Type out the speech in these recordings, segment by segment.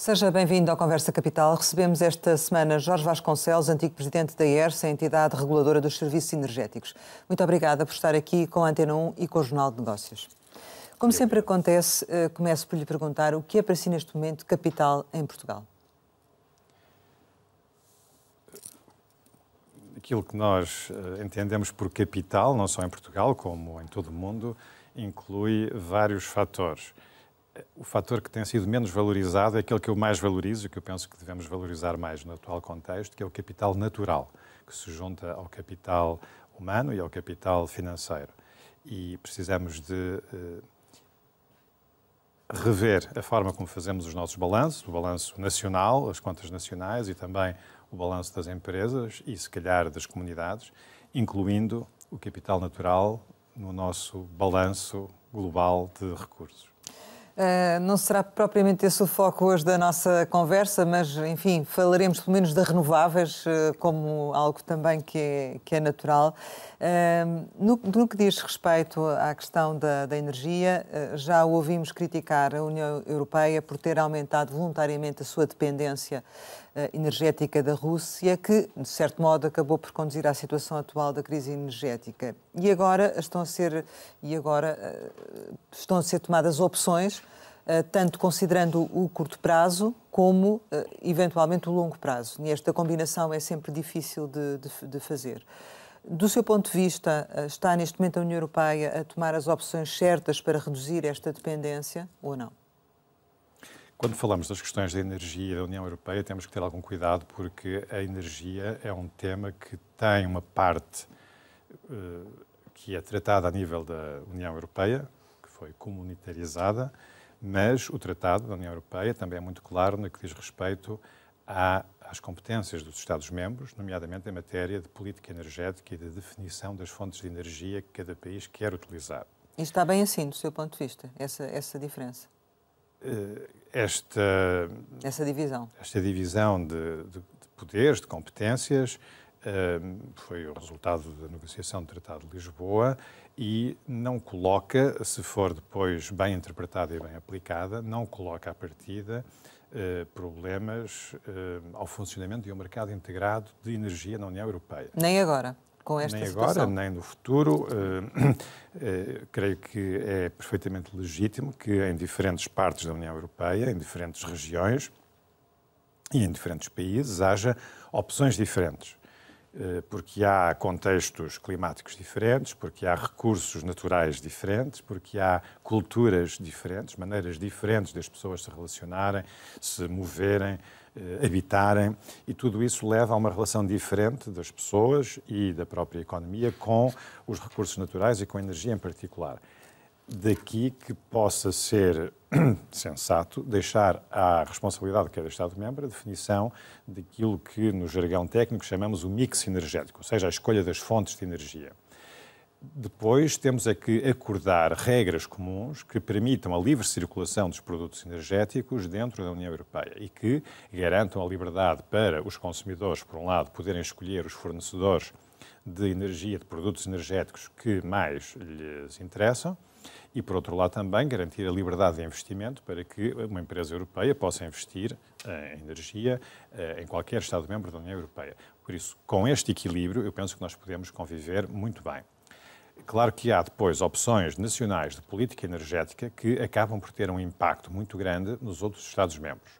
Seja bem-vindo ao Conversa Capital. Recebemos esta semana Jorge Vasconcelos, antigo presidente da ERSE, a entidade reguladora dos serviços energéticos. Muito obrigada por estar aqui com a Antena 1 e com o Jornal de Negócios. Como sempre acontece, começo por lhe perguntar o que é para si neste momento capital em Portugal? Aquilo que nós entendemos por capital, não só em Portugal, como em todo o mundo, inclui vários fatores. O fator que tem sido menos valorizado é aquele que eu mais valorizo e que eu penso que devemos valorizar mais no atual contexto, que é o capital natural, que se junta ao capital humano e ao capital financeiro. E precisamos de rever a forma como fazemos os nossos balanços, o balanço nacional, as contas nacionais e também o balanço das empresas e, se calhar, das comunidades, incluindo o capital natural no nosso balanço global de recursos. Não será propriamente esse o foco hoje da nossa conversa, mas, enfim, falaremos pelo menos de renováveis como algo também que é natural. No que diz respeito à questão da energia, já o ouvimos criticar a União Europeia por ter aumentado voluntariamente a sua dependência energética da Rússia, que, de certo modo, acabou por conduzir à situação atual da crise energética. E agora estão a ser tomadas opções, tanto considerando o curto prazo como, eventualmente, o longo prazo. E esta combinação é sempre difícil de fazer. Do seu ponto de vista, está neste momento a União Europeia a tomar as opções certas para reduzir esta dependência ou não? Quando falamos das questões da energia da União Europeia, temos que ter algum cuidado, porque a energia é um tema que tem uma parte que é tratada a nível da União Europeia, que foi comunitarizada, mas o Tratado da União Europeia também é muito claro no que diz respeito às competências dos Estados-membros, nomeadamente em matéria de política energética e de definição das fontes de energia que cada país quer utilizar. E está bem assim, do seu ponto de vista, essa diferença? Essa divisão. Esta divisão de poderes, de competências, foi o resultado da negociação do Tratado de Lisboa e não coloca, se for depois bem interpretada e bem aplicada, não coloca à partida problemas ao funcionamento de um mercado integrado de energia na União Europeia. Nem agora, com esta situação. Nem agora, nem no futuro. Creio que é perfeitamente legítimo que em diferentes partes da União Europeia, em diferentes regiões e em diferentes países, haja opções diferentes. Porque há contextos climáticos diferentes, porque há recursos naturais diferentes, porque há culturas diferentes, maneiras diferentes das pessoas se relacionarem, se moverem, habitarem, e tudo isso leva a uma relação diferente das pessoas e da própria economia com os recursos naturais e com a energia em particular. Daqui que possa ser sensato deixar à responsabilidade de cada Estado-membro a definição daquilo que, no jargão técnico, chamamos o mix energético, ou seja, a escolha das fontes de energia. Depois temos que acordar regras comuns que permitam a livre circulação dos produtos energéticos dentro da União Europeia e que garantam a liberdade para os consumidores, por um lado, poderem escolher os fornecedores de energia, de produtos energéticos que mais lhes interessam, e, por outro lado, também garantir a liberdade de investimento para que uma empresa europeia possa investir em energia em qualquer Estado-membro da União Europeia. Por isso, com este equilíbrio, eu penso que nós podemos conviver muito bem. Claro que há depois opções nacionais de política energética que acabam por ter um impacto muito grande nos outros Estados-membros.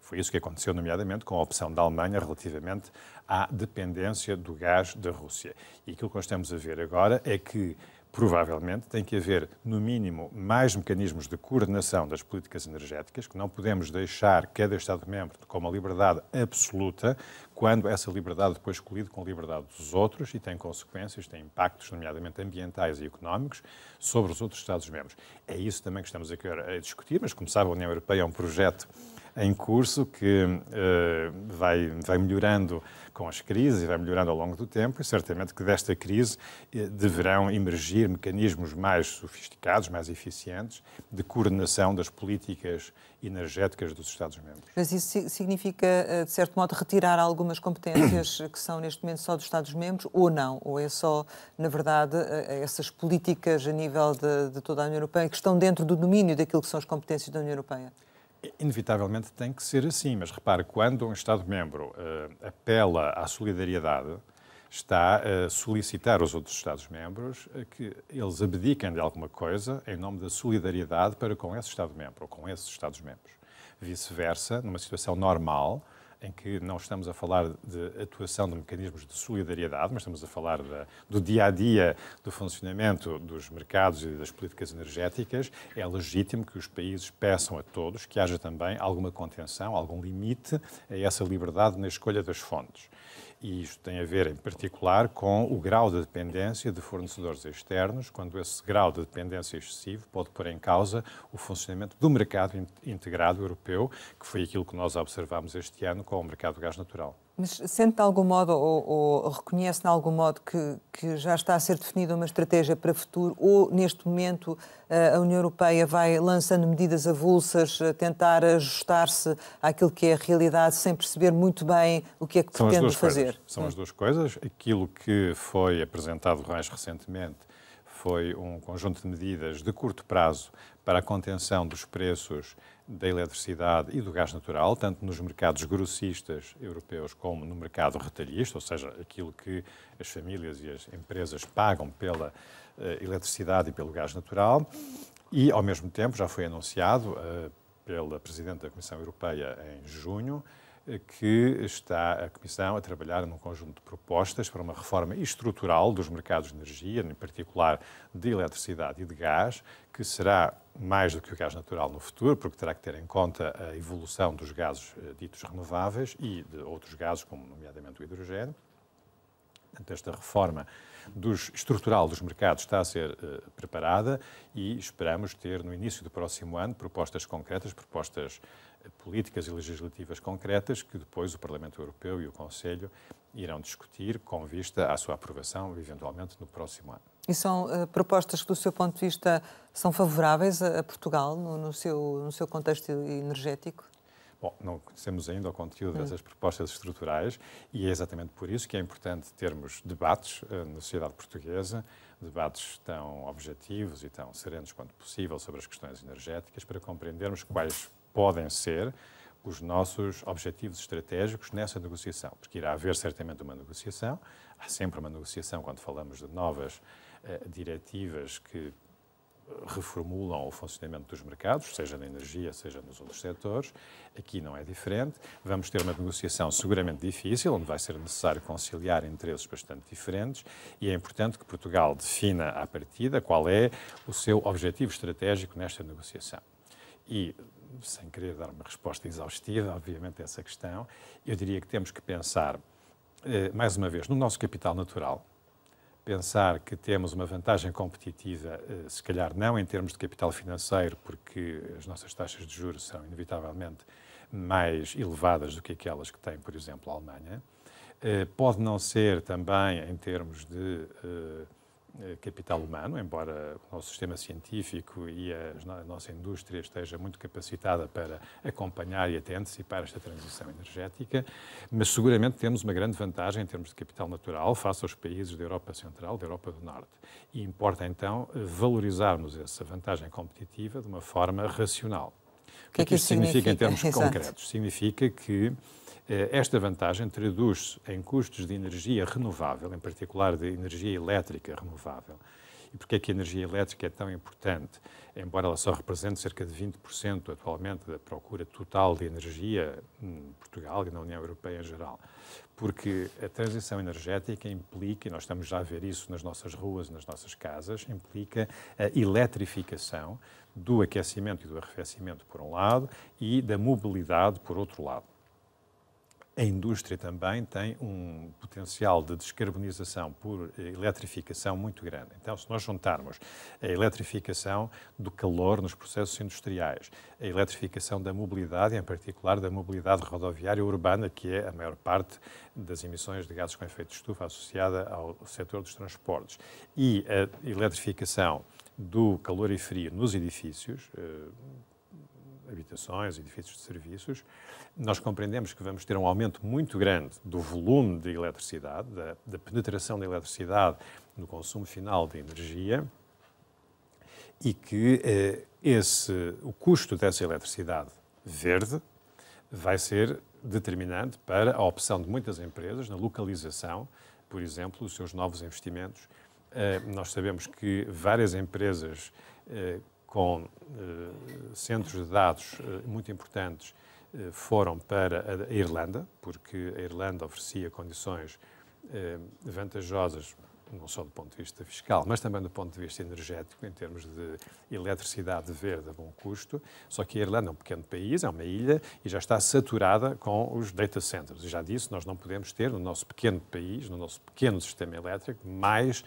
Foi isso que aconteceu, nomeadamente, com a opção da Alemanha relativamente à dependência do gás da Rússia. E aquilo que nós estamos a ver agora é que provavelmente tem que haver, no mínimo, mais mecanismos de coordenação das políticas energéticas, que não podemos deixar cada Estado-membro com uma liberdade absoluta, quando essa liberdade depois colide com a liberdade dos outros e tem consequências, tem impactos, nomeadamente ambientais e económicos, sobre os outros Estados-membros. É isso também que estamos aqui a discutir, mas, como sabe, a União Europeia é um projeto em curso que vai melhorando com as crises e vai melhorando ao longo do tempo, e certamente que desta crise deverão emergir mecanismos mais sofisticados, mais eficientes, de coordenação das políticas energéticas dos Estados-membros. Mas isso significa, de certo modo, retirar algumas competências que são neste momento só dos Estados-membros, ou não? Ou é só, na verdade, essas políticas a nível de toda a União Europeia que estão dentro do domínio daquilo que são as competências da União Europeia? Inevitavelmente tem que ser assim, mas repare, quando um Estado-membro apela à solidariedade, está a solicitar aos outros Estados-membros que eles abdiquem de alguma coisa em nome da solidariedade para com esse Estado-membro ou com esses Estados-membros. Vice-versa, numa situação normal, em que não estamos a falar de atuação de mecanismos de solidariedade, mas estamos a falar do dia-a-dia do funcionamento dos mercados e das políticas energéticas, é legítimo que os países peçam a todos que haja também alguma contenção, algum limite a essa liberdade na escolha das fontes. E isto tem a ver, em particular, com o grau de dependência de fornecedores externos, quando esse grau de dependência excessivo pode pôr em causa o funcionamento do mercado integrado europeu, que foi aquilo que nós observámos este ano com o mercado do gás natural. Mas sente de algum modo, ou reconhece de algum modo que já está a ser definida uma estratégia para o futuro, ou neste momento a União Europeia vai lançando medidas avulsas, a tentar ajustar-se àquilo que é a realidade, sem perceber muito bem o que é que pretende fazer? São as duas coisas. Aquilo que foi apresentado mais recentemente foi um conjunto de medidas de curto prazo para a contenção dos preços da eletricidade e do gás natural, tanto nos mercados grossistas europeus como no mercado retalhista, ou seja, aquilo que as famílias e as empresas pagam pela eletricidade e pelo gás natural. E, ao mesmo tempo, já foi anunciado pela Presidente da Comissão Europeia em junho que está a Comissão a trabalhar num conjunto de propostas para uma reforma estrutural dos mercados de energia, em particular de eletricidade e de gás, que será mais do que o gás natural no futuro, porque terá que ter em conta a evolução dos gases ditos renováveis e de outros gases, como nomeadamente o hidrogênio. Portanto, esta reforma estrutural dos mercados está a ser preparada e esperamos ter, no início do próximo ano, propostas concretas, propostas políticas e legislativas concretas que depois o Parlamento Europeu e o Conselho irão discutir com vista à sua aprovação, eventualmente, no próximo ano. E são propostas que, do seu ponto de vista, são favoráveis a Portugal no seu contexto energético? Bom, não conhecemos ainda o conteúdo dessas propostas estruturais e é exatamente por isso que é importante termos debates na sociedade portuguesa, debates tão objetivos e tão serenos quanto possível sobre as questões energéticas, para compreendermos quais podem ser os nossos objetivos estratégicos nessa negociação. Porque irá haver certamente uma negociação, há sempre uma negociação quando falamos de novas diretivas que reformulam o funcionamento dos mercados, seja na energia, seja nos outros setores. Aqui não é diferente. Vamos ter uma negociação seguramente difícil, onde vai ser necessário conciliar interesses bastante diferentes, e é importante que Portugal defina à partida qual é o seu objetivo estratégico nesta negociação. E, sem querer dar uma resposta exaustiva, obviamente, a essa questão, eu diria que temos que pensar, mais uma vez, no nosso capital natural, pensar que temos uma vantagem competitiva, se calhar não em termos de capital financeiro, porque as nossas taxas de juros são inevitavelmente mais elevadas do que aquelas que tem, por exemplo, a Alemanha. Pode não ser também em termos de capital humano, embora o nosso sistema científico e a nossa indústria esteja muito capacitada para acompanhar e até antecipar esta transição energética, mas seguramente temos uma grande vantagem em termos de capital natural face aos países da Europa Central, da Europa do Norte. E importa então valorizarmos essa vantagem competitiva de uma forma racional. O que é que isto significa em termos concretos? Significa que esta vantagem traduz-se em custos de energia renovável, em particular de energia elétrica renovável. E porquê é que a energia elétrica é tão importante? Embora ela só represente cerca de 20% atualmente da procura total de energia em Portugal e na União Europeia em geral. Porque a transição energética implica, e nós estamos já a ver isso nas nossas ruas, nas nossas casas, implica a eletrificação do aquecimento e do arrefecimento, por um lado, e da mobilidade, por outro lado. A indústria também tem um potencial de descarbonização por eletrificação muito grande. Então, se nós juntarmos a eletrificação do calor nos processos industriais, a eletrificação da mobilidade, em particular da mobilidade rodoviária urbana, que é a maior parte das emissões de gases com efeito de estufa associada ao setor dos transportes, e a eletrificação do calor e frio nos edifícios, habitações, edifícios de serviços, nós compreendemos que vamos ter um aumento muito grande do volume de eletricidade, da penetração da eletricidade no consumo final de energia, e que o custo dessa eletricidade verde vai ser determinante para a opção de muitas empresas na localização, por exemplo, dos seus novos investimentos. Nós sabemos que várias empresas com centros de dados muito importantes foram para a Irlanda, porque a Irlanda oferecia condições vantajosas, não só do ponto de vista fiscal, mas também do ponto de vista energético, em termos de eletricidade verde a bom custo. Só que a Irlanda é um pequeno país, é uma ilha, e já está saturada com os data centers. E já disse, nós não podemos ter no nosso pequeno país, no nosso pequeno sistema elétrico, mais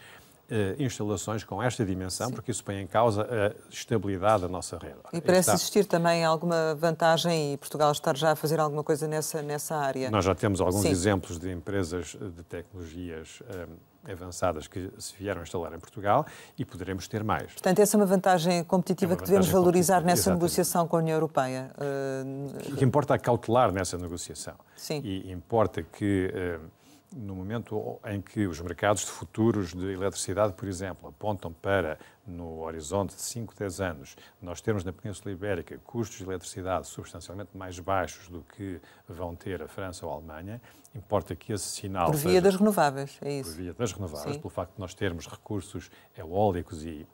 instalações com esta dimensão, porque isso põe em causa a estabilidade da nossa rede. E parece existir também alguma vantagem e Portugal estar já a fazer alguma coisa nessa área? Nós já temos alguns exemplos de empresas de tecnologias avançadas que se vieram instalar em Portugal e poderemos ter mais. Portanto, essa é uma vantagem competitiva que devemos valorizar nessa negociação com a União Europeia. Que importa cautelar nessa negociação. Sim. E importa que no momento em que os mercados de futuros de eletricidade, por exemplo, apontam para, no horizonte de 5, 10 anos, nós termos na Península Ibérica custos de eletricidade substancialmente mais baixos do que vão ter a França ou a Alemanha, importa que esse sinal Por via das renováveis, é isso? Por via das renováveis, sim, pelo facto de nós termos recursos eólicos e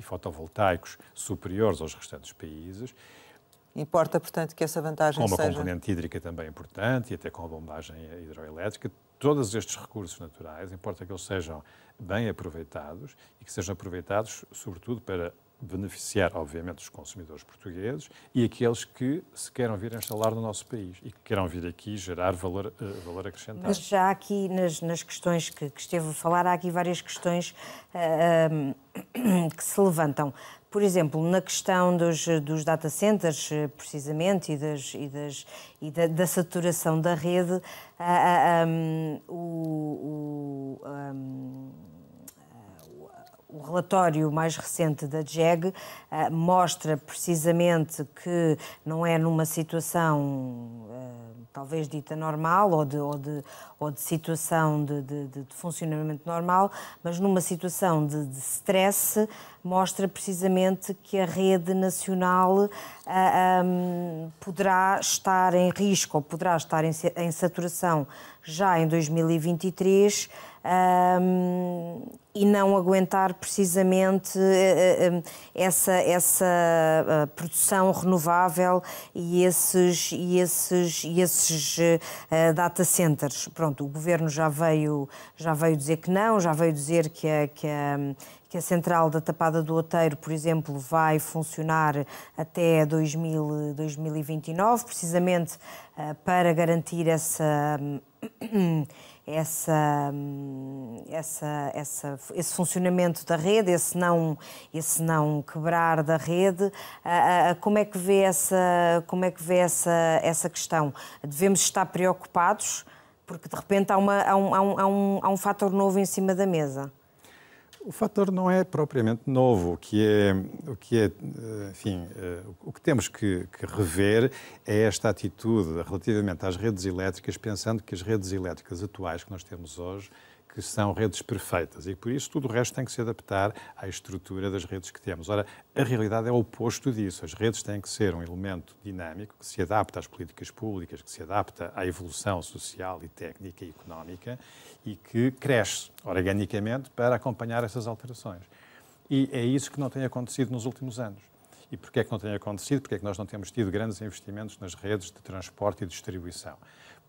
fotovoltaicos superiores aos restantes países. Importa, portanto, que essa vantagem seja... Com uma seja... componente hídrica também importante e até com a bombagem hidroelétrica. Todos estes recursos naturais, importa que eles sejam bem aproveitados e que sejam aproveitados, sobretudo, para beneficiar, obviamente, os consumidores portugueses e aqueles que se queiram vir a instalar no nosso país e que queiram vir aqui gerar valor acrescentado. Mas já aqui, nas questões que esteve a falar, há aqui várias questões que se levantam. Por exemplo, na questão dos data centers, precisamente, e da saturação da rede, o relatório mais recente da GEG mostra precisamente que não é numa situação talvez dita normal ou de situação de funcionamento normal, mas numa situação de stress, mostra precisamente que a rede nacional poderá estar em risco ou poderá estar em saturação já em 2023 e não aguentar precisamente essa produção renovável e esses data centers. Pronto, o Governo já veio dizer que não, já veio dizer que a central da Tapada do Outeiro, por exemplo, vai funcionar até 2029, precisamente para garantir esse funcionamento da rede, esse não quebrar da rede. Como é que vê essa questão? Devemos estar preocupados porque de repente há um fator novo em cima da mesa. O fator não é propriamente novo. O que temos que rever é esta atitude relativamente às redes elétricas, pensando que as redes elétricas atuais que nós temos hoje, que são redes perfeitas e por isso tudo o resto tem que se adaptar à estrutura das redes que temos. Ora, a realidade é o oposto disso. As redes têm que ser um elemento dinâmico que se adapta às políticas públicas, que se adapta à evolução social e técnica e económica e que cresce organicamente para acompanhar essas alterações. E é isso que não tem acontecido nos últimos anos. E porquê é que não tem acontecido? Porque é que nós não temos tido grandes investimentos nas redes de transporte e distribuição?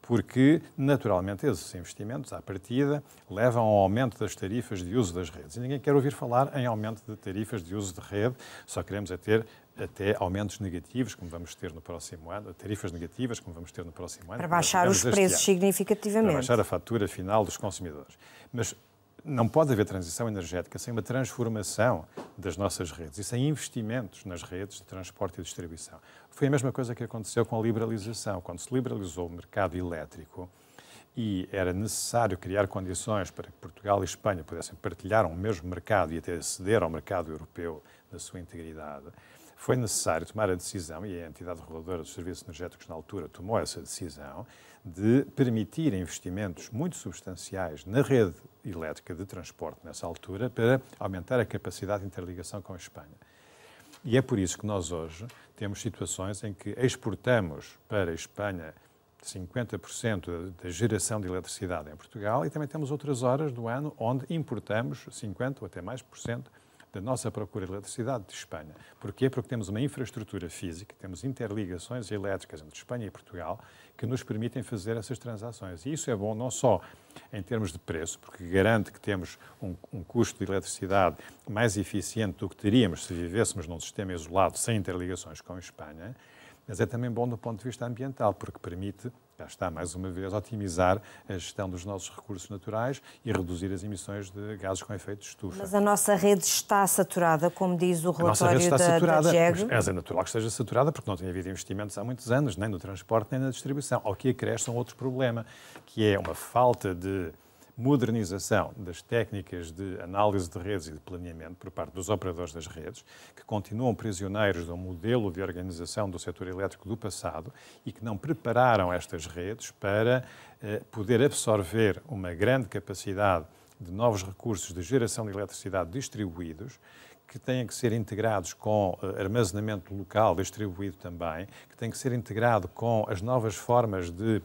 Porque, naturalmente, esses investimentos, à partida, levam ao aumento das tarifas de uso das redes. E ninguém quer ouvir falar em aumento de tarifas de uso de rede, só queremos ter até aumentos negativos, como vamos ter no próximo ano, tarifas negativas, como vamos ter no próximo ano. Para baixar os preços significativamente. Para baixar a fatura final dos consumidores. Mas não pode haver transição energética sem uma transformação das nossas redes e sem investimentos nas redes de transporte e distribuição. Foi a mesma coisa que aconteceu com a liberalização. Quando se liberalizou o mercado elétrico e era necessário criar condições para que Portugal e Espanha pudessem partilhar um mesmo mercado e até aceder ao mercado europeu na sua integridade, foi necessário tomar a decisão, e a entidade reguladora dos serviços energéticos na altura tomou essa decisão, de permitir investimentos muito substanciais na rede elétrica de transporte nessa altura para aumentar a capacidade de interligação com a Espanha. E é por isso que nós hoje temos situações em que exportamos para a Espanha 50% da geração de eletricidade em Portugal e também temos outras horas do ano onde importamos 50% ou até mais por cento da nossa procura de eletricidade de Espanha. Porquê? Porque temos uma infraestrutura física, temos interligações elétricas entre Espanha e Portugal que nos permitem fazer essas transações. E isso é bom não só em termos de preço, porque garante que temos um custo de eletricidade mais eficiente do que teríamos se vivêssemos num sistema isolado sem interligações com a Espanha, mas é também bom do ponto de vista ambiental, porque permite, já está mais uma vez, otimizar a gestão dos nossos recursos naturais e reduzir as emissões de gases com efeito de estufa. Mas a nossa rede está saturada, como diz o relatório da GEG? A nossa rede está saturada, mas é natural que esteja saturada, porque não tem havido investimentos há muitos anos, nem no transporte, nem na distribuição. Ao que acresce um outro problema, que é uma falta de modernização das técnicas de análise de redes e de planeamento por parte dos operadores das redes, que continuam prisioneiros de um modelo de organização do setor elétrico do passado e que não prepararam estas redes para poder absorver uma grande capacidade de novos recursos de geração de eletricidade distribuídos, que têm que ser integrados com armazenamento local distribuído também, que têm que ser integrado com as novas formas de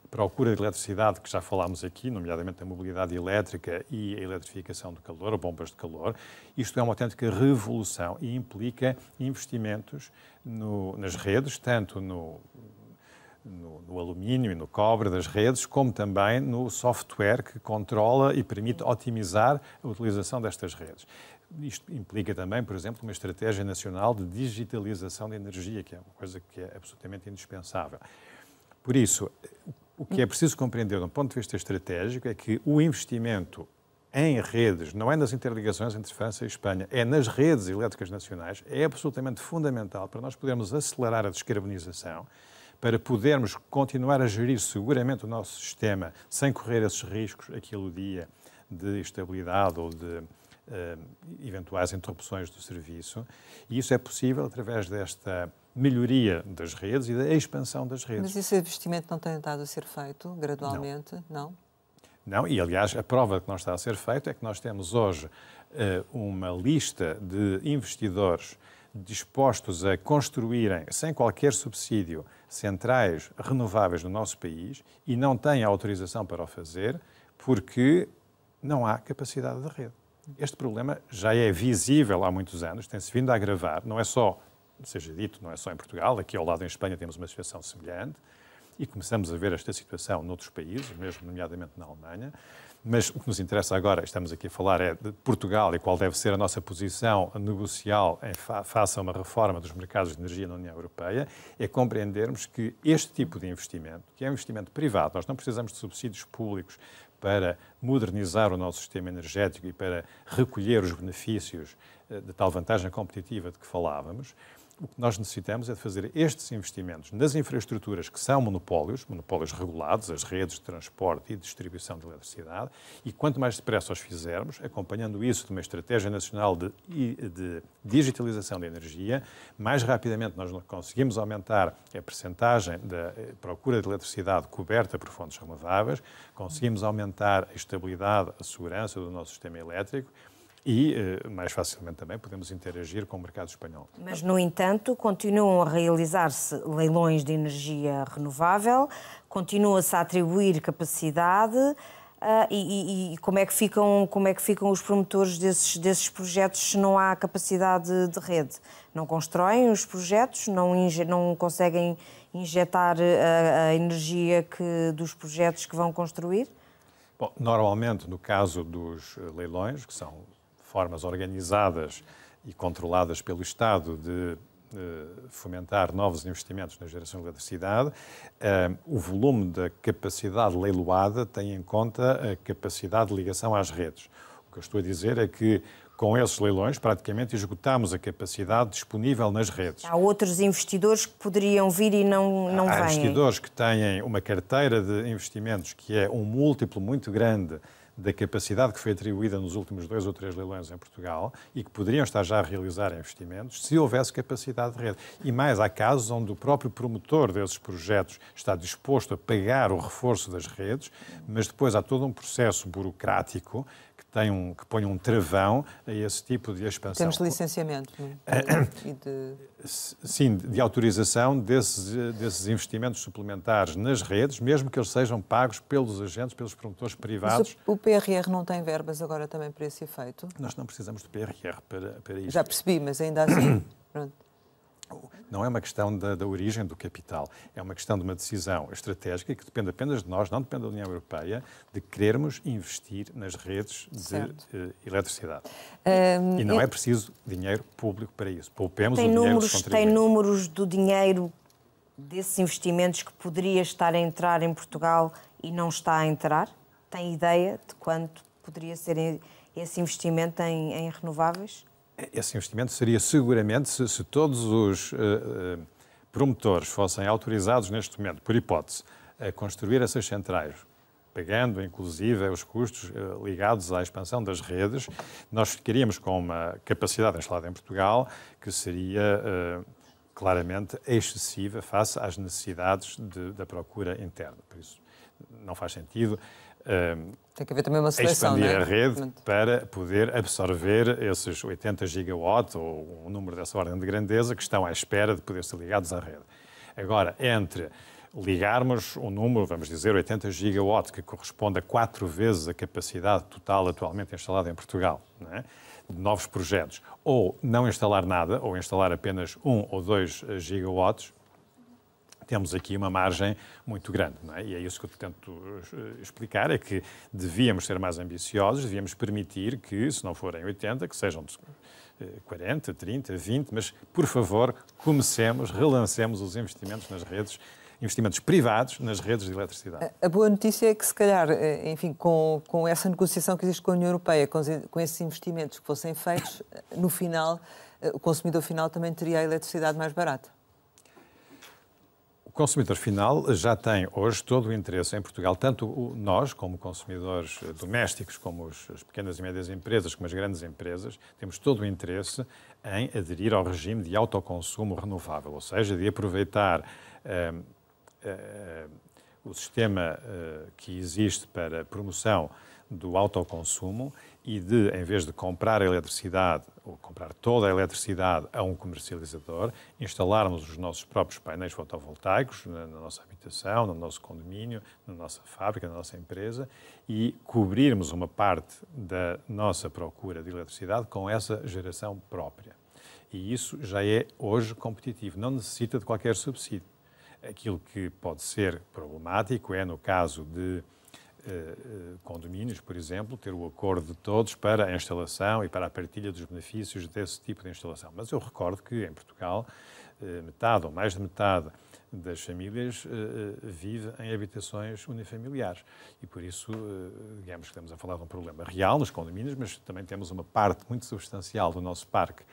procura de eletricidade, que já falámos aqui, nomeadamente a mobilidade elétrica e a eletrificação do calor, bombas de calor. Isto é uma autêntica revolução e implica investimentos nas redes, tanto no alumínio e no cobre das redes, como também no software que controla e permite otimizar a utilização destas redes. Isto implica também, por exemplo, uma estratégia nacional de digitalização da energia, que é uma coisa que é absolutamente indispensável. Por isso, o que é preciso compreender, do ponto de vista estratégico, é que o investimento em redes, não é nas interligações entre França e Espanha, é nas redes elétricas nacionais, é absolutamente fundamental para nós podermos acelerar a descarbonização, para podermos continuar a gerir seguramente o nosso sistema sem correr esses riscos aqui ao dia de estabilidade ou de eventuais interrupções do serviço. E isso é possível através desta melhoria das redes e da expansão das redes. Mas esse investimento não tem estado a ser feito gradualmente, não? Não, e aliás a prova de que não está a ser feito é que nós temos hoje uma lista de investidores dispostos a construírem, sem qualquer subsídio, centrais renováveis no nosso país e não têm autorização para o fazer porque não há capacidade de rede. Este problema já é visível há muitos anos, tem-se vindo a agravar, não é só, seja dito, não é só em Portugal, aqui ao lado em Espanha temos uma situação semelhante e começamos a ver esta situação noutros países, mesmo nomeadamente na Alemanha, mas o que nos interessa agora, estamos aqui a falar, é de Portugal e qual deve ser a nossa posição negocial face a uma reforma dos mercados de energia na União Europeia, é compreendermos que este tipo de investimento, que é um investimento privado, nós não precisamos de subsídios públicos para modernizar o nosso sistema energético e para recolher os benefícios de tal vantagem competitiva de que falávamos. O que nós necessitamos é de fazer estes investimentos nas infraestruturas que são monopólios regulados, as redes de transporte e distribuição de eletricidade, e quanto mais depressa os fizermos, acompanhando isso de uma estratégia nacional de digitalização da energia, mais rapidamente nós conseguimos aumentar a percentagem da procura de eletricidade coberta por fontes renováveis, conseguimos aumentar a estabilidade, a segurança do nosso sistema elétrico, e, mais facilmente também, podemos interagir com o mercado espanhol. Mas, no entanto, continuam a realizar-se leilões de energia renovável, continua-se a atribuir capacidade e como é que ficam os promotores desses projetos se não há capacidade de rede? Não constroem os projetos, não conseguem injetar a energia dos projetos que vão construir? Bom, normalmente, no caso dos leilões, que são formas organizadas e controladas pelo Estado de fomentar novos investimentos na geração de eletricidade, o volume da capacidade leiloada tem em conta a capacidade de ligação às redes. O que eu estou a dizer é que, com esses leilões, praticamente esgotamos a capacidade disponível nas redes. Há outros investidores que poderiam vir e não vêm. Há investidores que têm uma carteira de investimentos que é um múltiplo muito grande da capacidade que foi atribuída nos últimos 2 ou 3 leilões em Portugal e que poderiam estar já a realizar investimentos se houvesse capacidade de rede. E mais, há casos onde o próprio promotor desses projetos está disposto a pagar o reforço das redes, mas depois há todo um processo burocrático que que ponha um travão a esse tipo de expansão. Temos de licenciamento, não é? Sim, de autorização desses investimentos suplementares nas redes, mesmo que eles sejam pagos pelos agentes, pelos promotores privados. Mas o PRR não tem verbas agora também para esse efeito? Nós não precisamos de PRR para isso. Já percebi, mas ainda assim... Pronto. Não é uma questão da origem do capital, é uma questão de uma decisão estratégica que depende apenas de nós, não depende da União Europeia, de querermos investir nas redes de eletricidade. E não é preciso dinheiro público para isso. Poupemos o dinheiro dos contribuintes. Tem números do dinheiro desses investimentos que poderia estar a entrar em Portugal e não está a entrar? Tem ideia de quanto poderia ser esse investimento em renováveis? Esse investimento seria seguramente, se todos os promotores fossem autorizados neste momento, por hipótese, a construir essas centrais, pagando inclusive os custos ligados à expansão das redes, nós ficaríamos com uma capacidade instalada em Portugal que seria claramente excessiva face às necessidades da procura interna. Por isso, não faz sentido tem que haver também uma seleção, expandir a rede para poder absorver esses 80 gigawatts ou um número dessa ordem de grandeza que estão à espera de poder ser ligados à rede. Agora, entre ligarmos um número, vamos dizer, 80 gigawatts, que corresponde a 4 vezes a capacidade total atualmente instalada em Portugal, não é? De novos projetos, ou não instalar nada, ou instalar apenas 1 ou 2 gigawatts, temos aqui uma margem muito grande, não é? E é isso que eu tento explicar, é que devíamos ser mais ambiciosos, devíamos permitir que, se não forem 80, que sejam 40, 30, 20, mas, por favor, relancemos os investimentos nas redes, investimentos privados nas redes de eletricidade. A boa notícia é que, se calhar, enfim, com essa negociação que existe com a União Europeia, com esses investimentos que fossem feitos, no final, o consumidor final também teria a eletricidade mais barata. O consumidor final já tem hoje todo o interesse em Portugal, tanto nós, como consumidores domésticos, como as pequenas e médias empresas, como as grandes empresas, temos todo o interesse em aderir ao regime de autoconsumo renovável, ou seja, de aproveitar o sistema que existe para promoção do autoconsumo e de, em vez de comprar a eletricidade ou comprar toda a eletricidade a um comercializador, instalarmos os nossos próprios painéis fotovoltaicos na nossa habitação, no nosso condomínio, na nossa fábrica, na nossa empresa e cobrirmos uma parte da nossa procura de eletricidade com essa geração própria. E isso já é hoje competitivo, não necessita de qualquer subsídio. Aquilo que pode ser problemático é, no caso de condomínios, por exemplo, ter o acordo de todos para a instalação e para a partilha dos benefícios desse tipo de instalação. Mas eu recordo que em Portugal metade ou mais de metade das famílias vive em habitações unifamiliares e por isso, digamos que estamos a falar de um problema real nos condomínios, mas também temos uma parte muito substancial do nosso parque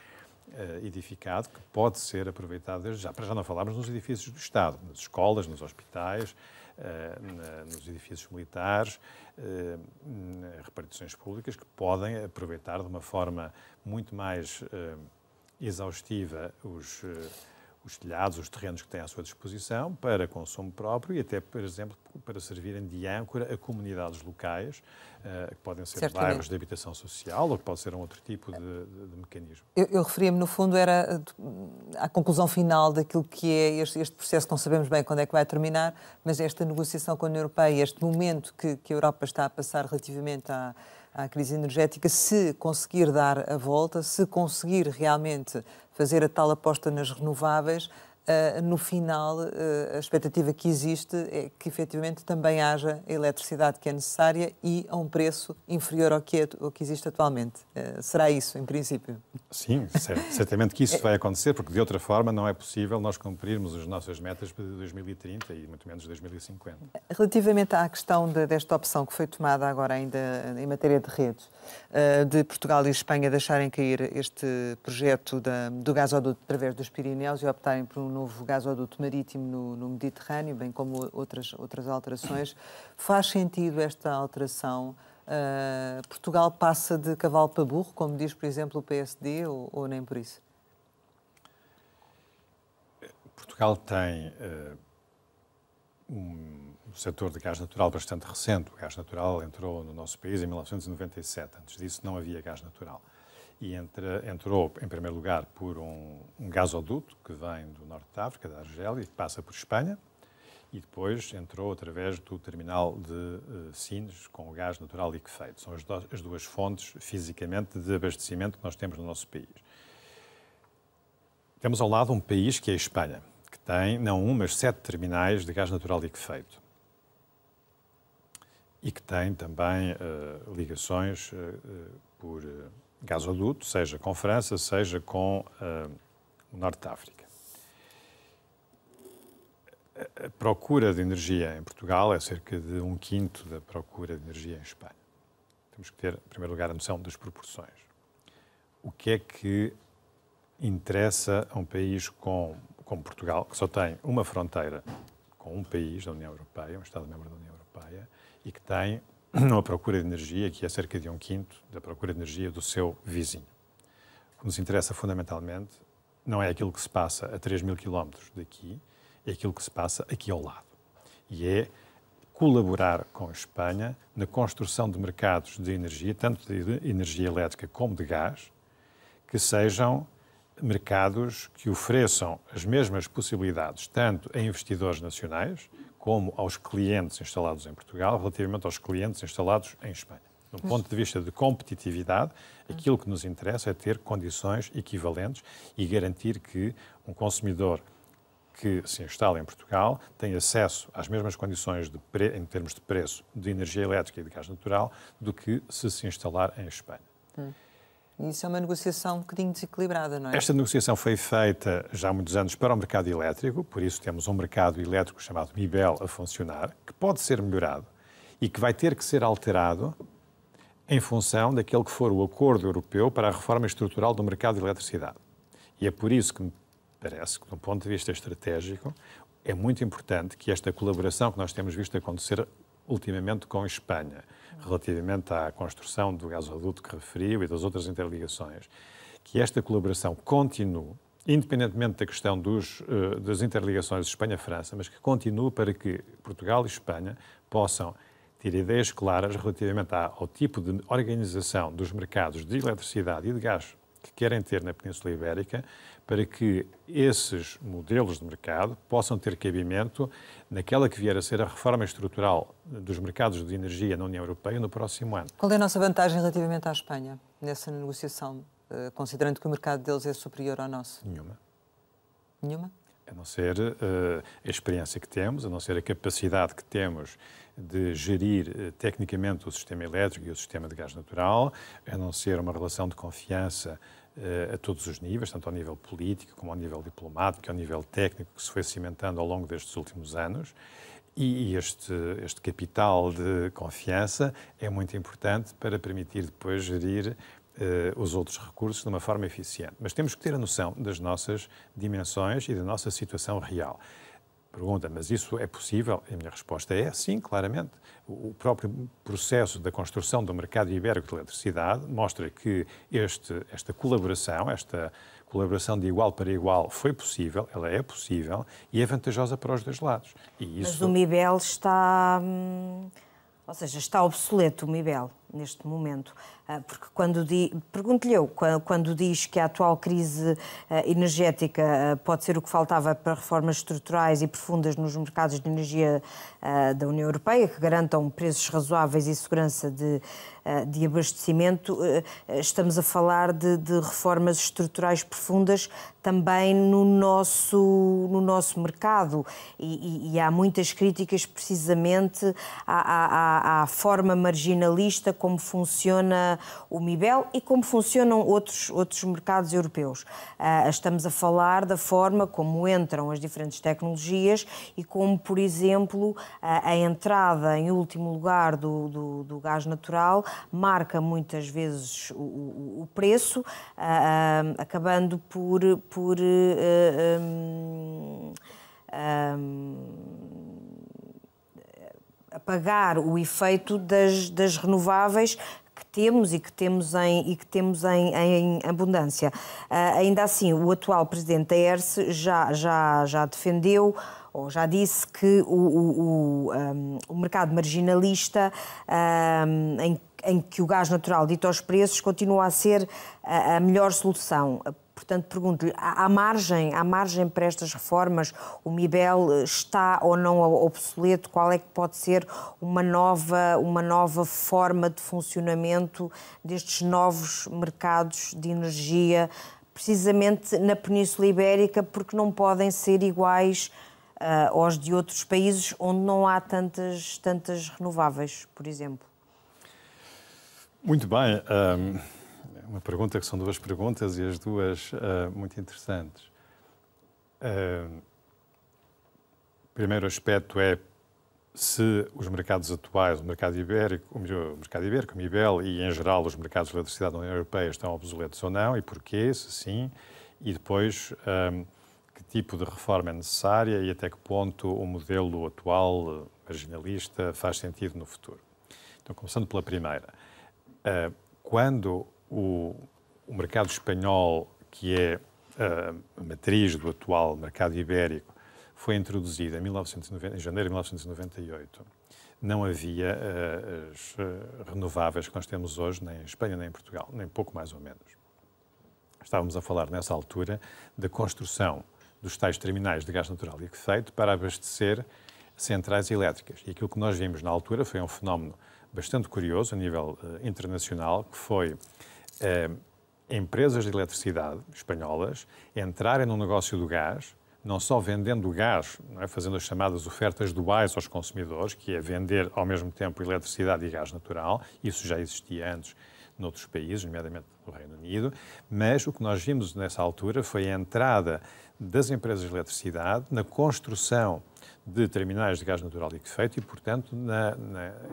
edificado que pode ser aproveitado desde já. Para já não falarmos nos edifícios do Estado, nas escolas, nos hospitais, nos edifícios militares, repartições públicas, que podem aproveitar de uma forma muito mais exaustiva os telhados, os terrenos que têm à sua disposição para consumo próprio e até, por exemplo, para servirem de âncora a comunidades locais, que podem ser bairros de habitação social ou que pode ser um outro tipo de mecanismo. Eu referia-me, no fundo, era à conclusão final daquilo que é este processo, que não sabemos bem quando é que vai terminar, mas esta negociação com a União Europeia, este momento que a Europa está a passar relativamente à crise energética, se conseguir dar a volta, se conseguir realmente fazer a tal aposta nas renováveis, no final, a expectativa que existe é que, efetivamente, também haja a eletricidade que é necessária e a um preço inferior ao que existe atualmente. Será isso, em princípio? Sim, certamente que isso vai acontecer, porque, de outra forma, não é possível nós cumprirmos as nossas metas de 2030 e muito menos de 2050. Relativamente à questão desta opção que foi tomada agora ainda em matéria de redes, de Portugal e Espanha deixarem cair este projeto do gasoduto através dos Pirineus e optarem por um novo gasoduto marítimo no Mediterrâneo, bem como outras alterações. Faz sentido esta alteração? Portugal passa de cavalo para burro, como diz, por exemplo, o PSD, ou nem por isso? Portugal tem setor de gás natural bastante recente. O gás natural entrou no nosso país em 1997. Antes disso não havia gás natural. E entrou, em primeiro lugar, por um gasoduto que vem do norte da África, da Argélia, e que passa por Espanha. E depois entrou através do terminal de Sines com o gás natural liquefeito. São as duas fontes, fisicamente, de abastecimento que nós temos no nosso país. Temos ao lado um país que é a Espanha, que tem, não um, mas 7 terminais de gás natural liquefeito. E que tem também ligações por gasoduto, seja com França, seja com o norte da África. A procura de energia em Portugal é cerca de 1/5 da procura de energia em Espanha. Temos que ter, em primeiro lugar, a noção das proporções. O que é que interessa a um país como Portugal, que só tem uma fronteira com um país da União Europeia, um Estado-membro da União Europeia, e que tem uma procura de energia que é cerca de 1/5 da procura de energia do seu vizinho. O que nos interessa fundamentalmente não é aquilo que se passa a 3.000 quilómetros daqui, é aquilo que se passa aqui ao lado. E é colaborar com a Espanha na construção de mercados de energia, tanto de energia elétrica como de gás, que sejam mercados que ofereçam as mesmas possibilidades, tanto a investidores nacionais, como aos clientes instalados em Portugal, relativamente aos clientes instalados em Espanha. Do ponto de vista de competitividade, aquilo que nos interessa é ter condições equivalentes e garantir que um consumidor que se instala em Portugal tem acesso às mesmas condições em termos de preço de energia elétrica e de gás natural do que se instalar em Espanha. Isso é uma negociação um bocadinho desequilibrada, não é? Esta negociação foi feita já há muitos anos para o mercado elétrico, por isso temos um mercado elétrico chamado MIBEL a funcionar, que pode ser melhorado e que vai ter que ser alterado em função daquele que for o acordo europeu para a reforma estrutural do mercado de eletricidade. E é por isso que me parece que, do ponto de vista estratégico, é muito importante que esta colaboração que nós temos visto acontecer ultimamente com a Espanha, relativamente à construção do gasoduto que referiu e das outras interligações, que esta colaboração continue, independentemente da questão das interligações Espanha-França, mas que continue para que Portugal e Espanha possam ter ideias claras relativamente ao tipo de organização dos mercados de eletricidade e de gás que querem ter na Península Ibérica, para que esses modelos de mercado possam ter cabimento naquela que vier a ser a reforma estrutural dos mercados de energia na União Europeia no próximo ano. Qual é a nossa vantagem relativamente à Espanha nessa negociação, considerando que o mercado deles é superior ao nosso? Nenhuma. Nenhuma? A não ser a experiência que temos, a não ser a capacidade que temos de gerir tecnicamente o sistema elétrico e o sistema de gás natural, a não ser uma relação de confiança a todos os níveis, tanto ao nível político como ao nível diplomático, ao nível técnico, que se foi cimentando ao longo destes últimos anos. E este capital de confiança é muito importante para permitir depois gerir os outros recursos de uma forma eficiente. Mas temos que ter a noção das nossas dimensões e da nossa situação real. Pergunta, mas isso é possível? A minha resposta é sim, claramente. O próprio processo da construção do mercado ibérico de eletricidade mostra que esta colaboração de igual para igual foi possível, ela é possível e é vantajosa para os dois lados. E isso... Mas o MIBEL está... Ou seja, está obsoleto o MIBEL neste momento, porque pergunto-lhe eu, quando diz que a atual crise energética pode ser o que faltava para reformas estruturais e profundas nos mercados de energia da União Europeia, que garantam preços razoáveis e segurança de abastecimento, estamos a falar de reformas estruturais profundas também no nosso mercado e há muitas críticas precisamente à forma marginalista como funciona o MIBEL e como funcionam outros mercados europeus. Estamos a falar da forma como entram as diferentes tecnologias e como, por exemplo, a entrada em último lugar do gás natural marca muitas vezes o preço, acabando por apagar o efeito das renováveis que temos em abundância. Ainda assim, o atual presidente da ERSE já defendeu ou já disse que o mercado marginalista, em que o gás natural dita aos preços, continua a ser a melhor solução. Portanto, pergunto-lhe, há margem para estas reformas? O MIBEL está ou não obsoleto? Qual é que pode ser uma nova forma de funcionamento destes novos mercados de energia, precisamente na Península Ibérica, porque não podem ser iguais aos de outros países onde não há tantas renováveis, por exemplo? Muito bem. Uma pergunta que são duas perguntas e as duas muito interessantes. O primeiro aspecto é se os mercados atuais, o mercado ibérico, o MIBEL e, em geral, os mercados de eletricidade da União Europeia estão obsoletos ou não e porquê, se sim, e depois que tipo de reforma é necessária e até que ponto o modelo atual, marginalista, faz sentido no futuro. Então, começando pela primeira. Quando o mercado espanhol, que é a matriz do atual mercado ibérico, foi introduzido em janeiro de 1998, não havia as renováveis que nós temos hoje, nem em Espanha nem em Portugal, nem pouco mais ou menos. Estávamos a falar, nessa altura, da construção dos tais terminais de gás natural liquefeito para abastecer centrais elétricas. E aquilo que nós vimos na altura foi um fenómeno bastante curioso a nível internacional, que foi empresas de eletricidade espanholas entrarem no negócio do gás, não só vendendo gás, não é, fazendo as chamadas ofertas duais aos consumidores, que é vender ao mesmo tempo eletricidade e gás natural, isso já existia antes noutros países, nomeadamente no Reino Unido, mas o que nós vimos nessa altura foi a entrada das empresas de eletricidade na construção de terminais de gás natural liquefeito e, portanto, na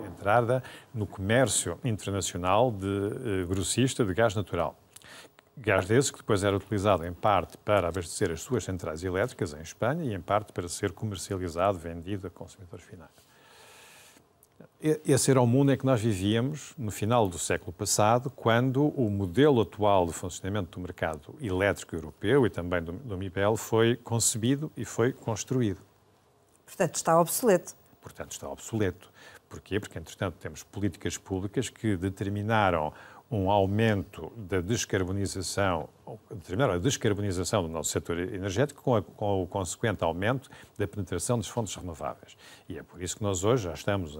entrada no comércio internacional de grossista de gás natural. Gás desse que depois era utilizado em parte para abastecer as suas centrais elétricas em Espanha e em parte para ser comercializado, vendido a consumidores finais. Esse era o mundo em que nós vivíamos no final do século passado, quando o modelo atual de funcionamento do mercado elétrico europeu e também do MIBEL foi concebido e foi construído. Portanto, está obsoleto. Portanto, está obsoleto. Porquê? Porque, entretanto, temos políticas públicas que determinaram um aumento da descarbonização, determinaram a descarbonização do nosso setor energético com o consequente aumento da penetração das fontes renováveis. E é por isso que nós hoje já estamos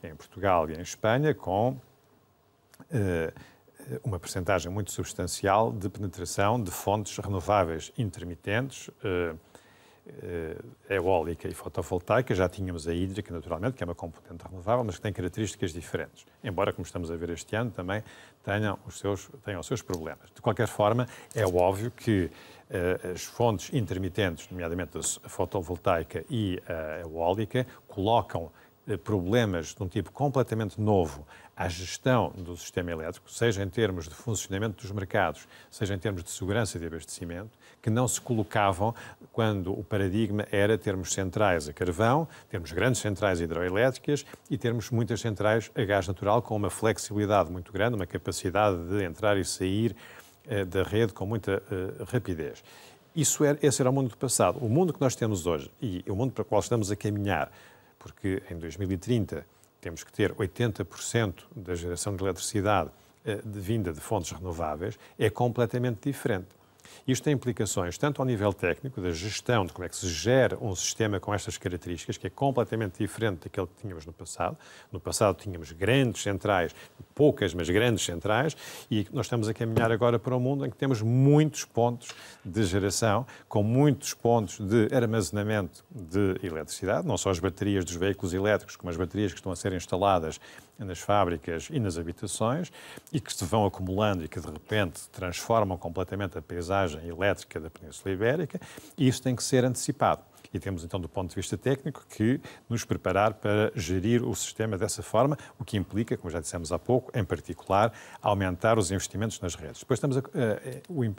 em Portugal e em Espanha com uma percentagem muito substancial de penetração de fontes renováveis intermitentes, eólica e fotovoltaica. Já tínhamos a hídrica, naturalmente, que é uma componente renovável, mas que tem características diferentes. Embora, como estamos a ver este ano, também tenham os seus problemas. De qualquer forma, é óbvio que as fontes intermitentes, nomeadamente a fotovoltaica e a eólica, colocam problemas de um tipo completamente novo à gestão do sistema elétrico, seja em termos de funcionamento dos mercados, seja em termos de segurança de abastecimento, que não se colocavam quando o paradigma era termos centrais a carvão, termos grandes centrais hidroelétricas e termos muitas centrais a gás natural com uma flexibilidade muito grande, uma capacidade de entrar e sair da rede com muita rapidez. Esse era o mundo do passado. O mundo que nós temos hoje e o mundo para o qual estamos a caminhar, porque em 2030 temos que ter 80% da geração de eletricidade vinda de fontes renováveis, é completamente diferente. Isto tem implicações tanto ao nível técnico, da gestão, de como é que se gera um sistema com estas características, que é completamente diferente daquele que tínhamos no passado. No passado tínhamos grandes centrais, poucas, mas grandes centrais, e nós estamos a caminhar agora para um mundo em que temos muitos pontos de geração, com muitos pontos de armazenamento de eletricidade, não só as baterias dos veículos elétricos, como as baterias que estão a ser instaladas nas fábricas e nas habitações, e que se vão acumulando e que, de repente, transformam completamente a paisagem elétrica da Península Ibérica, e isso tem que ser antecipado. E temos, então, do ponto de vista técnico, que nos preparar para gerir o sistema dessa forma, o que implica, como já dissemos há pouco, em particular, aumentar os investimentos nas redes. Depois temos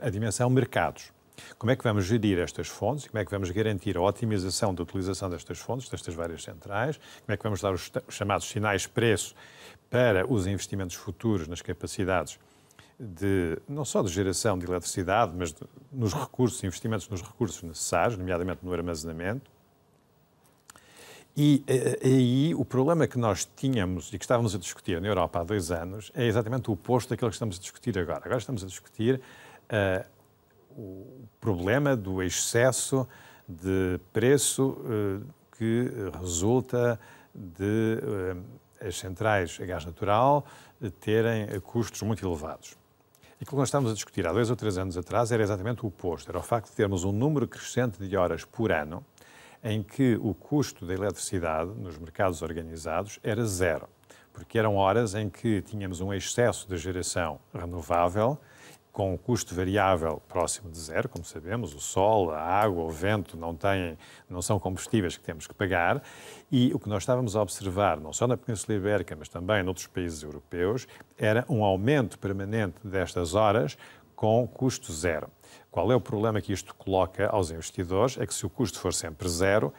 a dimensão mercados. Como é que vamos gerir estas fontes? Como é que vamos garantir a otimização da utilização destas fontes, destas várias centrais? Como é que vamos dar os chamados sinais preço para os investimentos futuros nas capacidades não só de geração de eletricidade, mas nos recursos, investimentos nos recursos necessários, nomeadamente no armazenamento? E aí o problema que nós tínhamos e que estávamos a discutir na Europa há 2 anos é exatamente o oposto daquilo que estamos a discutir agora. Agora estamos a discutir o problema do excesso de preço que resulta de as centrais a gás natural terem custos muito elevados. Aquilo que nós estávamos a discutir há 2 ou 3 anos atrás era exatamente o oposto. Era o facto de termos um número crescente de horas por ano em que o custo da eletricidade nos mercados organizados era 0, porque eram horas em que tínhamos um excesso de geração renovável com um custo variável próximo de 0, como sabemos, o sol, a água, o vento não são combustíveis que temos que pagar, e o que nós estávamos a observar, não só na Península Ibérica, mas também noutros países europeus, era um aumento permanente destas horas com custo 0. Qual é o problema que isto coloca aos investidores? É que se o custo for sempre 0,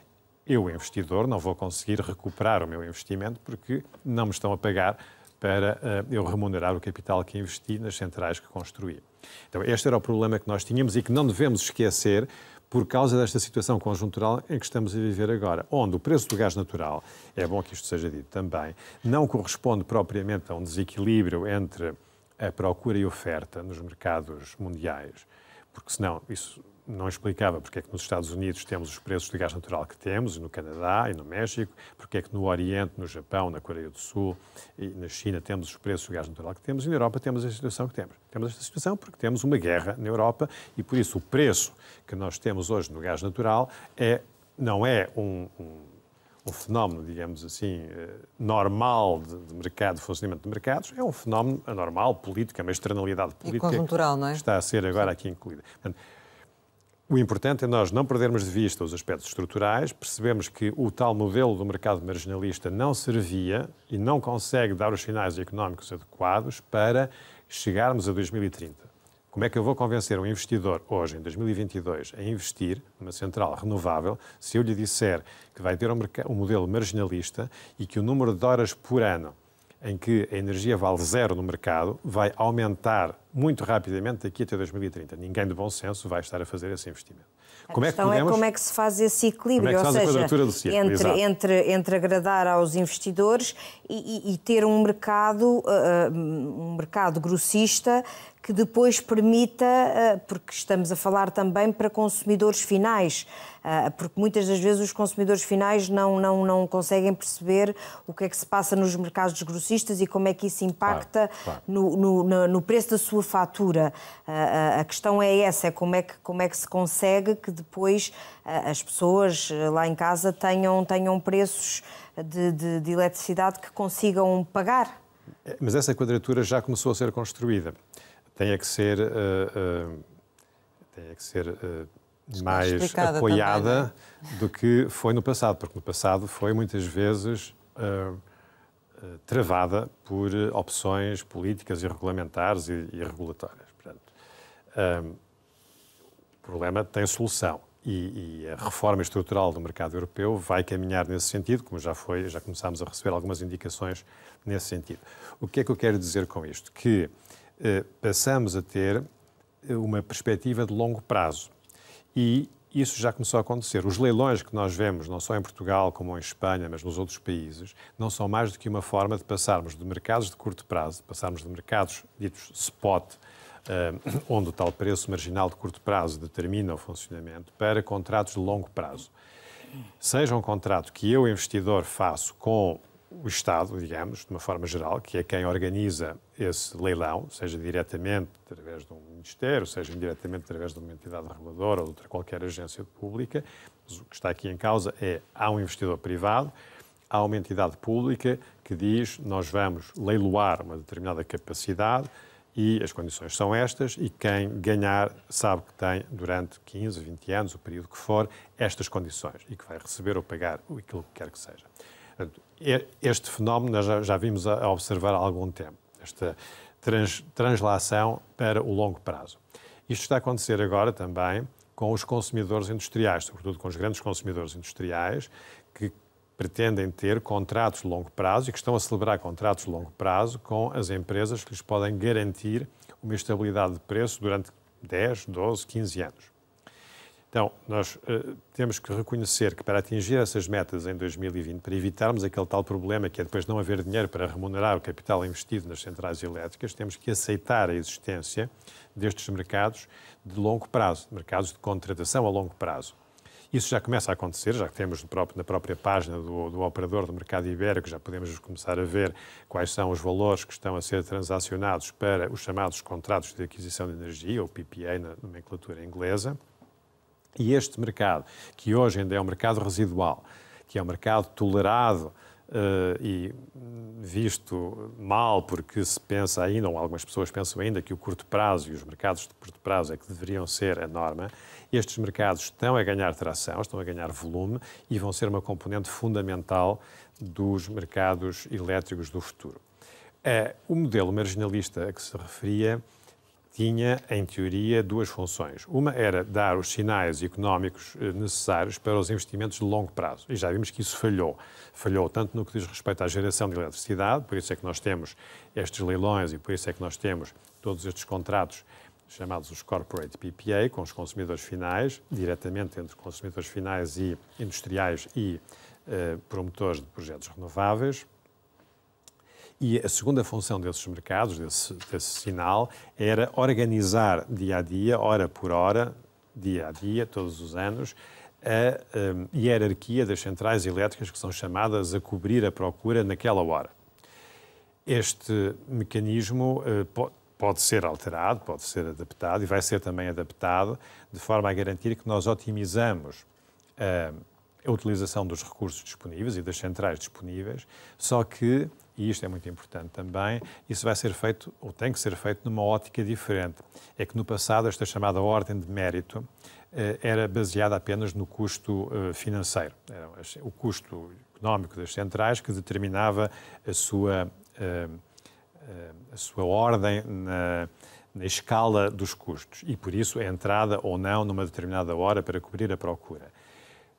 eu, investidor, não vou conseguir recuperar o meu investimento porque não me estão a pagar para eu remunerar o capital que investi nas centrais que construí. Então, este era o problema que nós tínhamos e que não devemos esquecer por causa desta situação conjuntural em que estamos a viver agora, onde o preço do gás natural, é bom que isto seja dito também, não corresponde propriamente a um desequilíbrio entre a procura e oferta nos mercados mundiais, porque senão isso não explicava porque é que nos Estados Unidos temos os preços de gás natural que temos, e no Canadá e no México, porque é que no Oriente, no Japão, na Coreia do Sul e na China temos os preços de gás natural que temos, e na Europa temos a situação que temos. Temos esta situação porque temos uma guerra na Europa e por isso o preço que nós temos hoje no gás natural não é um fenómeno, digamos assim, normal de mercado, de funcionamento de mercados, é um fenómeno anormal, político, é uma externalidade política e conjuntural, não é? Que está a ser agora aqui incluída. Portanto, o importante é nós não perdermos de vista os aspectos estruturais, percebemos que o tal modelo do mercado marginalista não servia e não consegue dar os sinais económicos adequados para chegarmos a 2030. Como é que eu vou convencer um investidor hoje, em 2022, a investir numa central renovável, se eu lhe disser que vai ter um modelo marginalista e que o número de horas por ano em que a energia vale 0 no mercado vai aumentar muito rapidamente daqui até 2030. Ninguém de bom senso vai estar a fazer esse investimento. Como é que se faz esse equilíbrio, ou seja, entre agradar aos investidores e ter um mercado grossista que depois permita, porque estamos a falar também para consumidores finais, porque muitas das vezes os consumidores finais não conseguem perceber o que é que se passa nos mercados grossistas e como é que isso impacta no preço da sua fatura. A questão é essa, é como é que se consegue que depois as pessoas lá em casa tenham preços de eletricidade que consigam pagar. Mas essa quadratura já começou a ser construída. Tem que ser mais apoiada também, do que foi no passado, porque no passado foi muitas vezes travada por opções políticas e regulamentares e regulatórias. Portanto, o problema tem solução e a reforma estrutural do mercado europeu vai caminhar nesse sentido, como já começámos a receber algumas indicações nesse sentido. O que é que eu quero dizer com isto? Que passamos a ter uma perspectiva de longo prazo e isso já começou a acontecer. Os leilões que nós vemos, não só em Portugal como em Espanha, mas nos outros países, não são mais do que uma forma de passarmos de mercados de curto prazo, passarmos de mercados ditos spot, onde o tal preço marginal de curto prazo determina o funcionamento, para contratos de longo prazo. Seja um contrato que eu, investidor, faço com o Estado, digamos, de uma forma geral, que é quem organiza esse leilão, seja diretamente através de um ministério, seja indiretamente através de uma entidade reguladora ou de outra qualquer agência pública. Mas o que está aqui em causa há um investidor privado, há uma entidade pública que diz nós vamos leiloar uma determinada capacidade e as condições são estas e quem ganhar sabe que tem durante 15, 20 anos, o período que for, estas condições e que vai receber ou pagar aquilo que quer que seja. Este fenómeno nós já vimos a observar há algum tempo, esta translação para o longo prazo. Isto está a acontecer agora também com os consumidores industriais, sobretudo com os grandes consumidores industriais, que pretendem ter contratos de longo prazo e que estão a celebrar contratos de longo prazo com as empresas que lhes podem garantir uma estabilidade de preço durante 10, 12, 15 anos. Então, nós temos que reconhecer que para atingir essas metas em 2020, para evitarmos aquele tal problema que é depois não haver dinheiro para remunerar o capital investido nas centrais elétricas, temos que aceitar a existência destes mercados de longo prazo, mercados de contratação a longo prazo. Isso já começa a acontecer, já que temos na própria página do operador do mercado ibérico, já podemos começar a ver quais são os valores que estão a ser transacionados para os chamados contratos de aquisição de energia, ou PPA na nomenclatura inglesa. E este mercado, que hoje ainda é um mercado residual, que é um mercado tolerado e visto mal porque se pensa ainda, ou algumas pessoas pensam ainda, que o curto prazo e os mercados de curto prazo é que deveriam ser a norma, estes mercados estão a ganhar tração, estão a ganhar volume e vão ser uma componente fundamental dos mercados elétricos do futuro. O modelo marginalista a que se referia tinha, em teoria, duas funções. Uma era dar os sinais económicos necessários para os investimentos de longo prazo. E já vimos que isso falhou. Falhou tanto no que diz respeito à geração de eletricidade, por isso é que nós temos estes leilões e por isso é que nós temos todos estes contratos chamados os Corporate PPA, com os consumidores finais, diretamente entre consumidores finais e industriais e promotores de projetos renováveis. E a segunda função desses mercados, desse sinal, era organizar dia a dia, hora por hora, dia a dia, todos os anos, a hierarquia das centrais elétricas que são chamadas a cobrir a procura naquela hora. Este mecanismo pode ser alterado, pode ser adaptado e vai ser também adaptado de forma a garantir que nós otimizamos a utilização dos recursos disponíveis e das centrais disponíveis, só que, e isto é muito importante também, isso vai ser feito, ou tem que ser feito, numa ótica diferente. É que no passado esta chamada ordem de mérito era baseada apenas no custo financeiro. Era o custo económico das centrais que determinava a sua ordem na escala dos custos e, por isso, a entrada ou não numa determinada hora para cobrir a procura.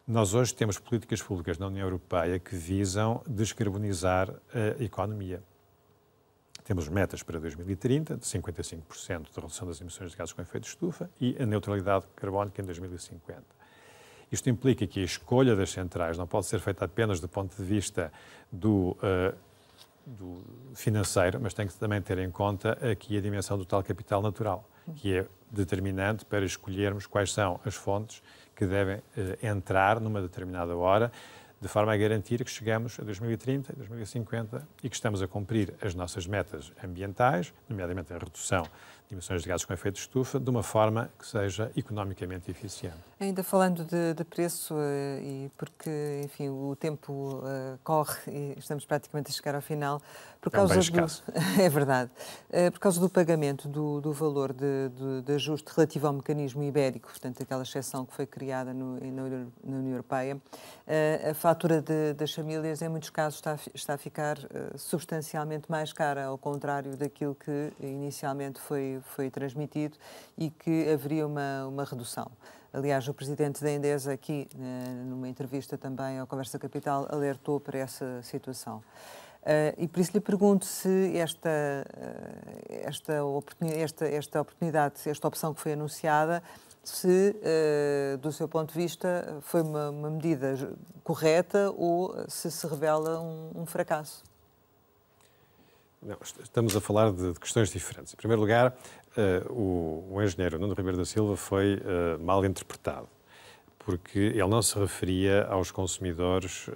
Nós hoje temos políticas públicas na União Europeia que visam descarbonizar a economia. Temos metas para 2030 de 55% de redução das emissões de gases com efeito de estufa e a neutralidade carbónica em 2050. Isto implica que a escolha das centrais não pode ser feita apenas do ponto de vista do financeiro, mas tem que também ter em conta aqui a dimensão do tal capital natural, que é determinante para escolhermos quais são as fontes que devem entrar numa determinada hora, de forma a garantir que chegamos a 2030, 2050 e que estamos a cumprir as nossas metas ambientais, nomeadamente a redução de emissões de gases com efeito de estufa, de uma forma que seja economicamente eficiente. Ainda falando de preço, e porque, enfim, o tempo corre e estamos praticamente a chegar ao final, por causa é verdade, por causa do pagamento do valor de ajuste relativo ao mecanismo ibérico, portanto, aquela exceção que foi criada na União Europeia, a fatura das famílias, em muitos casos, está a ficar substancialmente mais cara, ao contrário daquilo que inicialmente foi transmitido e que haveria uma redução. Aliás, o presidente da Endesa, aqui, numa entrevista também ao Conversa Capital, alertou para essa situação. E por isso lhe pergunto se esta oportunidade, esta opção que foi anunciada, se, do seu ponto de vista, foi uma medida correta ou se revela um fracasso. Não, estamos a falar de questões diferentes. Em primeiro lugar, o engenheiro Nuno Ribeiro da Silva foi mal interpretado, porque ele não se referia aos consumidores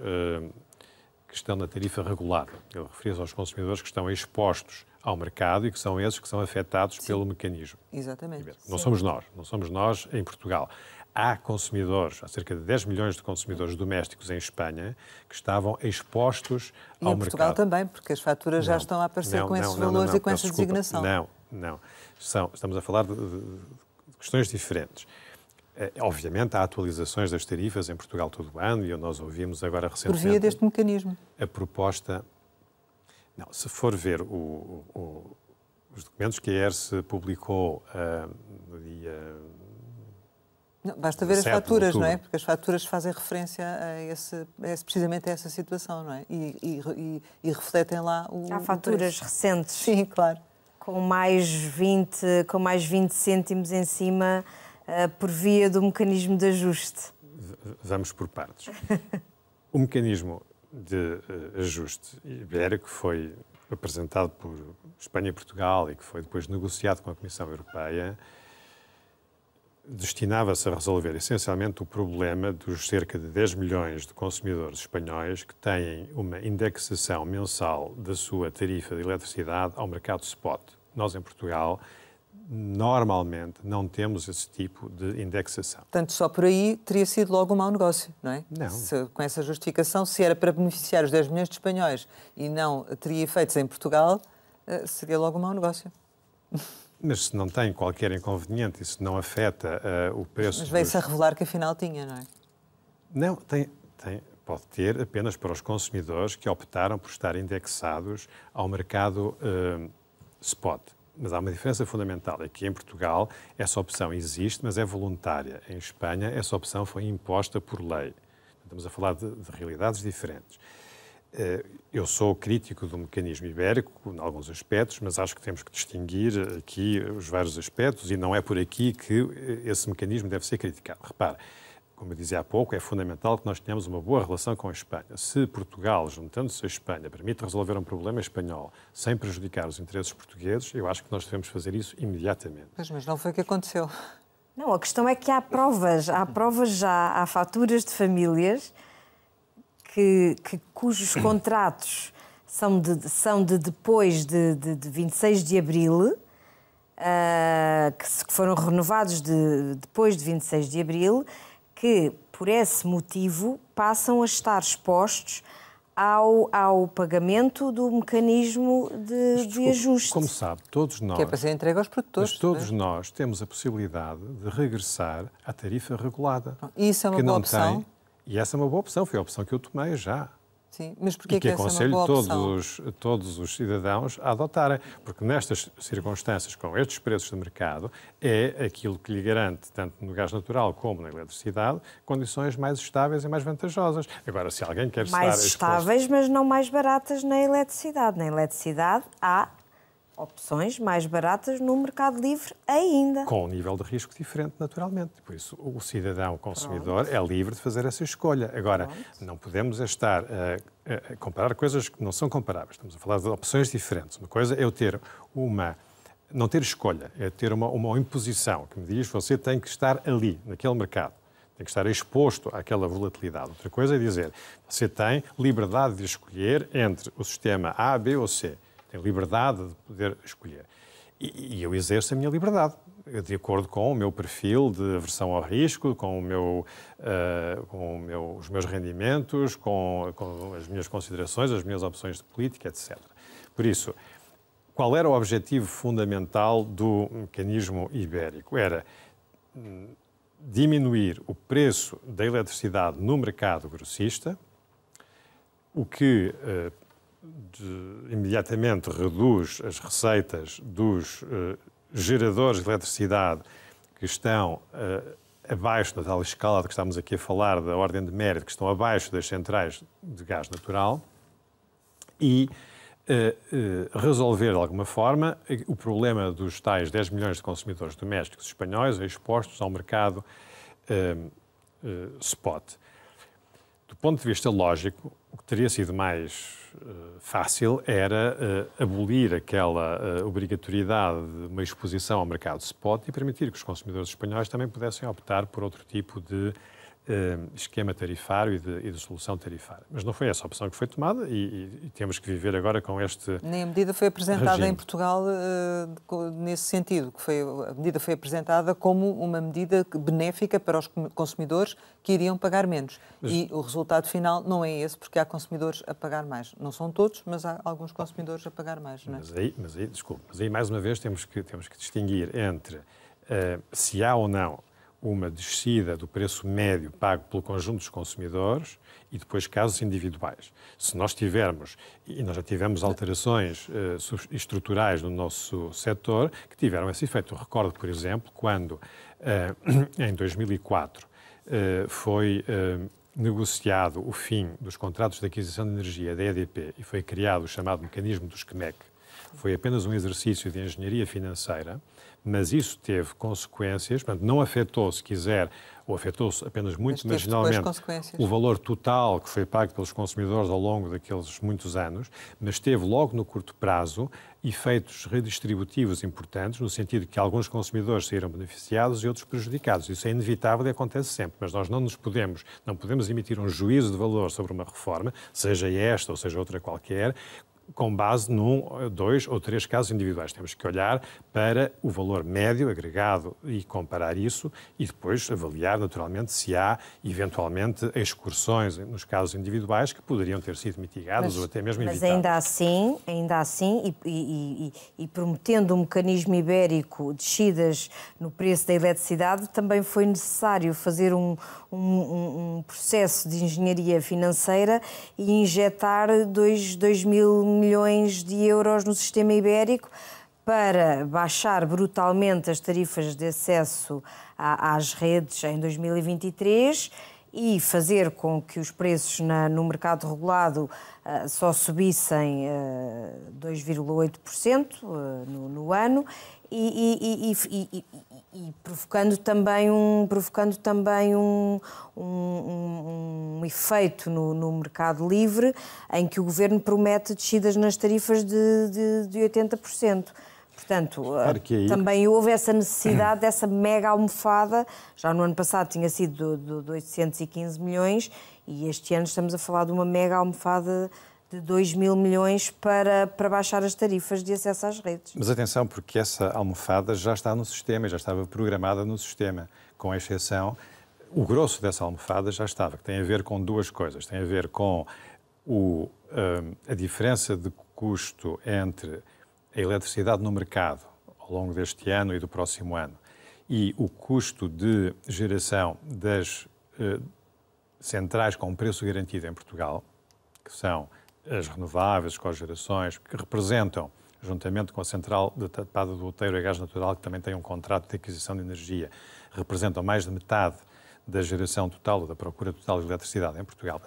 que estão na tarifa regulada. Ele referia-se aos consumidores que estão expostos ao mercado e que são esses que são afetados pelo mecanismo. Exatamente. Não somos nós em Portugal. Há consumidores, há cerca de 10 milhões de consumidores domésticos em Espanha que estavam expostos ao mercado. E em Portugal também, porque as faturas já estão a aparecer com esses valores e com essa designação. Não. Estamos a falar de questões diferentes. Obviamente, há atualizações das tarifas em Portugal todo o ano e nós ouvimos agora recentemente... Por via deste mecanismo. A proposta... Não, se for ver os documentos que a ERSE publicou no dia... Não, basta ver as faturas, não é? Porque as faturas fazem referência precisamente a essa situação, não é? E refletem lá o... Há faturas recentes. Sim, claro. Com mais 20 cêntimos em cima por via do mecanismo de ajuste? Vamos por partes. O mecanismo de ajuste ibérico foi apresentado por Espanha e Portugal e que foi depois negociado com a Comissão Europeia, destinava-se a resolver essencialmente o problema dos cerca de 10 milhões de consumidores espanhóis que têm uma indexação mensal da sua tarifa de eletricidade ao mercado spot. Nós, em Portugal, normalmente não temos esse tipo de indexação. Portanto, só por aí teria sido logo um mau negócio, não é? Não. Com essa justificação, se era para beneficiar os 10 milhões de espanhóis e não teria efeitos em Portugal, seria logo um mau negócio. Mas se não tem qualquer inconveniente e se não afeta o preço... Mas veio-se a revelar que afinal tinha, não é? Não, pode ter apenas para os consumidores que optaram por estar indexados ao mercado spot. Mas há uma diferença fundamental, é que em Portugal essa opção existe, mas é voluntária. Em Espanha essa opção foi imposta por lei. Estamos a falar de realidades diferentes. Eu sou crítico do mecanismo ibérico, em alguns aspectos, mas acho que temos que distinguir aqui os vários aspectos e não é por aqui que esse mecanismo deve ser criticado. Repare, como eu dizia há pouco, é fundamental que nós tenhamos uma boa relação com a Espanha. Se Portugal, juntando-se à Espanha, permite resolver um problema espanhol sem prejudicar os interesses portugueses, eu acho que nós devemos fazer isso imediatamente. Mas não foi o que aconteceu. Não, a questão é que há provas já, há faturas de famílias cujos contratos são de depois de 26 de abril, que foram renovados depois de 26 de abril, que, por esse motivo, passam a estar expostos ao pagamento do mecanismo de ajuste. Como sabe, todos nós... Que é para ser entregue aos produtores. Mas todos nós temos a possibilidade de regressar à tarifa regulada. E isso é uma boa opção? E essa é uma boa opção, foi a opção que eu tomei já. Sim, mas porquê que essa é uma boa opção? todos os cidadãos a adotarem, porque nestas circunstâncias, com estes preços de mercado, é aquilo que lhe garante, tanto no gás natural como na eletricidade, condições mais estáveis e mais vantajosas. Agora, se alguém quer estar... Mais estáveis, mas não mais baratas na eletricidade. Na eletricidade há opções mais baratas no mercado livre ainda. Com um nível de risco diferente, naturalmente. Por isso, o cidadão, o consumidor, é livre de fazer essa escolha. Agora, não podemos estar a comparar coisas que não são comparáveis. Estamos a falar de opções diferentes. Uma coisa é eu ter não ter escolha, é ter uma imposição que me diz que você tem que estar ali, naquele mercado. Tem que estar exposto àquela volatilidade. Outra coisa é dizer, você tem liberdade de escolher entre o sistema A, B ou C. Tem liberdade de poder escolher. E eu exerço a minha liberdade, de acordo com o meu perfil de aversão ao risco, com os meus rendimentos, com as minhas considerações, as minhas opções de política, etc. Por isso, qual era o objetivo fundamental do mecanismo ibérico? Era diminuir o preço da eletricidade no mercado grossista, o que... imediatamente reduz as receitas dos geradores de eletricidade que estão abaixo da tal escala de que estamos aqui a falar, da ordem de mérito, que estão abaixo das centrais de gás natural, e resolver de alguma forma o problema dos tais 10 milhões de consumidores domésticos espanhóis expostos ao mercado spot. Do ponto de vista lógico, o que teria sido mais fácil era abolir aquela obrigatoriedade de uma exposição ao mercado spot e permitir que os consumidores espanhóis também pudessem optar por outro tipo de esquema tarifário e de solução tarifária. Mas não foi essa a opção que foi tomada e temos que viver agora com este Nem a medida foi apresentada regime. Em Portugal nesse sentido. A medida foi apresentada como uma medida benéfica para os consumidores que iriam pagar menos. E o resultado final não é esse, porque há consumidores a pagar mais. Não são todos, mas há alguns consumidores a pagar mais. Não é? Mas aí, mais uma vez, temos que distinguir entre se há ou não uma descida do preço médio pago pelo conjunto dos consumidores e depois casos individuais. Se nós tivermos, e nós já tivemos alterações estruturais no nosso setor que tiveram esse efeito. Eu recordo, por exemplo, quando em 2004 foi negociado o fim dos contratos de aquisição de energia da EDP e foi criado o chamado mecanismo do SCMEC, Foi apenas um exercício de engenharia financeira, mas isso teve consequências, portanto, não afetou, se quiser, ou afetou-se apenas muito marginalmente o valor total que foi pago pelos consumidores ao longo daqueles muitos anos, mas teve logo no curto prazo efeitos redistributivos importantes, no sentido que alguns consumidores saíram beneficiados e outros prejudicados. Isso é inevitável e acontece sempre, mas nós não podemos emitir um juízo de valor sobre uma reforma, seja esta ou seja outra qualquer, com base num, 2 ou 3 casos individuais. Temos que olhar para o valor médio agregado e comparar isso e depois avaliar, naturalmente, se há, eventualmente, excursões nos casos individuais que poderiam ter sido mitigadas ou até mesmo evitadas. Mas ainda assim e prometendo um mecanismo ibérico, descidas no preço da eletricidade, também foi necessário fazer um processo de engenharia financeira e injetar 2 mil milhões de euros no sistema ibérico para baixar brutalmente as tarifas de acesso às redes em 2023 e fazer com que os preços no mercado regulado só subissem 2,8% no ano e provocando também um efeito no mercado livre em que o Governo promete descidas nas tarifas de 80%. Portanto, também houve essa necessidade dessa mega almofada. Já no ano passado tinha sido de 815 milhões e este ano estamos a falar de uma mega almofada de 2 mil milhões para baixar as tarifas de acesso às redes. Mas atenção, porque essa almofada já está no sistema, já estava programada no sistema, com exceção, o grosso dessa almofada já estava, que tem a ver com duas coisas. Tem a ver com a diferença de custo entre a eletricidade no mercado ao longo deste ano e do próximo ano e o custo de geração das centrais com preço garantido em Portugal, que são as renováveis, as cogerações, que representam, juntamente com a central de Tapada do Outeiro a gás natural, que também tem um contrato de aquisição de energia, representam mais de metade da geração total, da procura total de eletricidade em Portugal.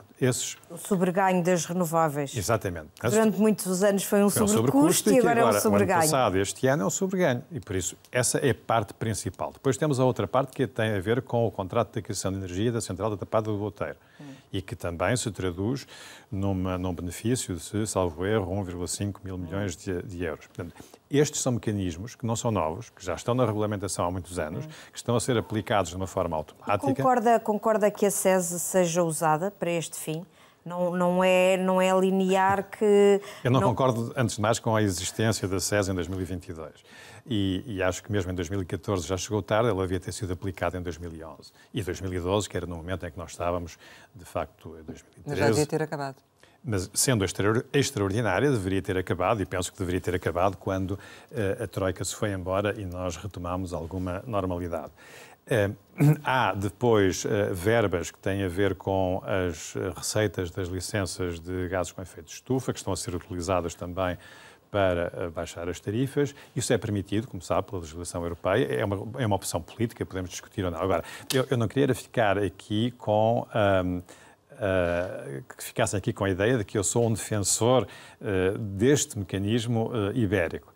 O sobreganho das renováveis. Exatamente. Durante muitos anos foi um sobrecusto e agora é um sobreganho. O ano passado, este ano, é um sobreganho. E por isso, essa é a parte principal. Depois temos a outra parte que tem a ver com o contrato de aquisição de energia da central da Tapada do Outeiro. E que também se traduz num benefício de, salvo erro, 1,5 mil milhões de euros. Portanto, estes são mecanismos que não são novos, que já estão na regulamentação há muitos anos, que estão a ser aplicados de uma forma automática. Concorda que a SES seja usada para este fim? Não é linear que... Eu não concordo, antes de mais, com a existência da SES em 2022. E acho que mesmo em 2014 já chegou tarde, ela havia ter sido aplicada em 2011. E 2012, que era no momento em que nós estávamos, de facto, em 2013. Mas já devia ter acabado. Mas, sendo extraordinária, deveria ter acabado, e penso que deveria ter acabado quando a Troika se foi embora e nós retomamos alguma normalidade. Há depois verbas que têm a ver com as receitas das licenças de gases com efeito de estufa, que estão a ser utilizadas também para baixar as tarifas. Isso é permitido, como sabe, pela legislação europeia. É uma opção política, podemos discutir ou não. Agora, eu não queria ficar aqui com... que ficassem aqui com a ideia de que eu sou um defensor deste mecanismo ibérico,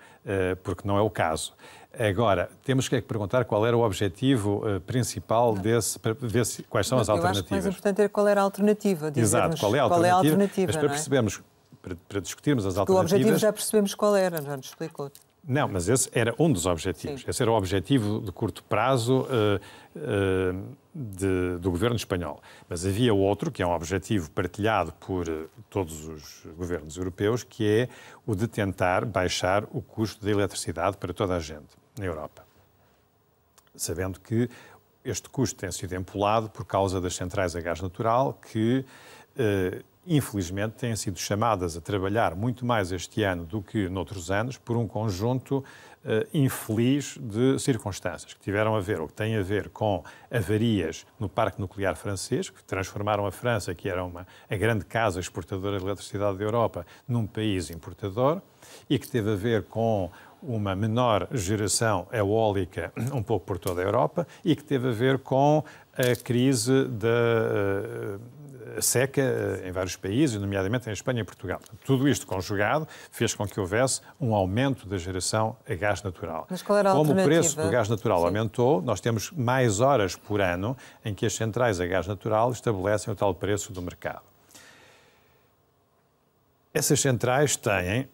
porque não é o caso. Agora, temos que perguntar qual era o objetivo principal para ver quais são as alternativas. Eu acho que o mais importante é qual era a alternativa. Exato, qual é a alternativa, mas para percebermos, para discutirmos as alternativas... O objetivo já percebemos qual era, já nos explicou. Não, mas esse era um dos objetivos. Sim. Esse era o objetivo de curto prazo do governo espanhol. Mas havia outro, que é um objetivo partilhado por todos os governos europeus, que é o de tentar baixar o custo da eletricidade para toda a gente na Europa. Sabendo que este custo tem sido empolado por causa das centrais a gás natural, que... infelizmente, têm sido chamadas a trabalhar muito mais este ano do que noutros anos por um conjunto infeliz de circunstâncias que tiveram a ver, ou que têm a ver com avarias no parque nuclear francês, que transformaram a França, que era a grande casa exportadora de eletricidade da Europa, num país importador, e que teve a ver com uma menor geração eólica um pouco por toda a Europa e que teve a ver com a crise seca em vários países, nomeadamente em Espanha e Portugal. Tudo isto conjugado fez com que houvesse um aumento da geração a gás natural. Mas qual era a Como o alternativa? preço do gás natural aumentou, nós temos mais horas por ano em que as centrais a gás natural estabelecem o tal preço do mercado. Essas centrais têm...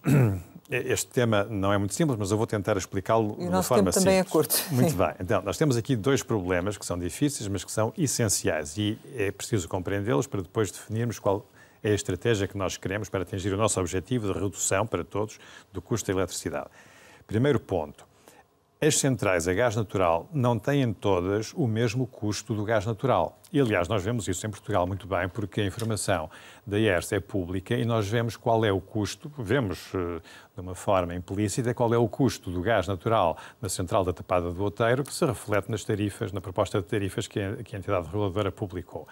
Este tema não é muito simples, mas eu vou tentar explicá-lo de uma forma simples. E o nosso tempo também é curto. Muito bem. Então, nós temos aqui dois problemas que são difíceis, mas que são essenciais e é preciso compreendê-los para depois definirmos qual é a estratégia que nós queremos para atingir o nosso objetivo de redução para todos do custo da eletricidade. Primeiro ponto. As centrais a gás natural não têm todas o mesmo custo do gás natural. E, aliás, nós vemos isso em Portugal muito bem, porque a informação da IERS é pública e nós vemos qual é o custo, vemos de uma forma implícita qual é o custo do gás natural na central da Tapada do Outeiro, que se reflete nas tarifas, na proposta de tarifas que a entidade reguladora publicou.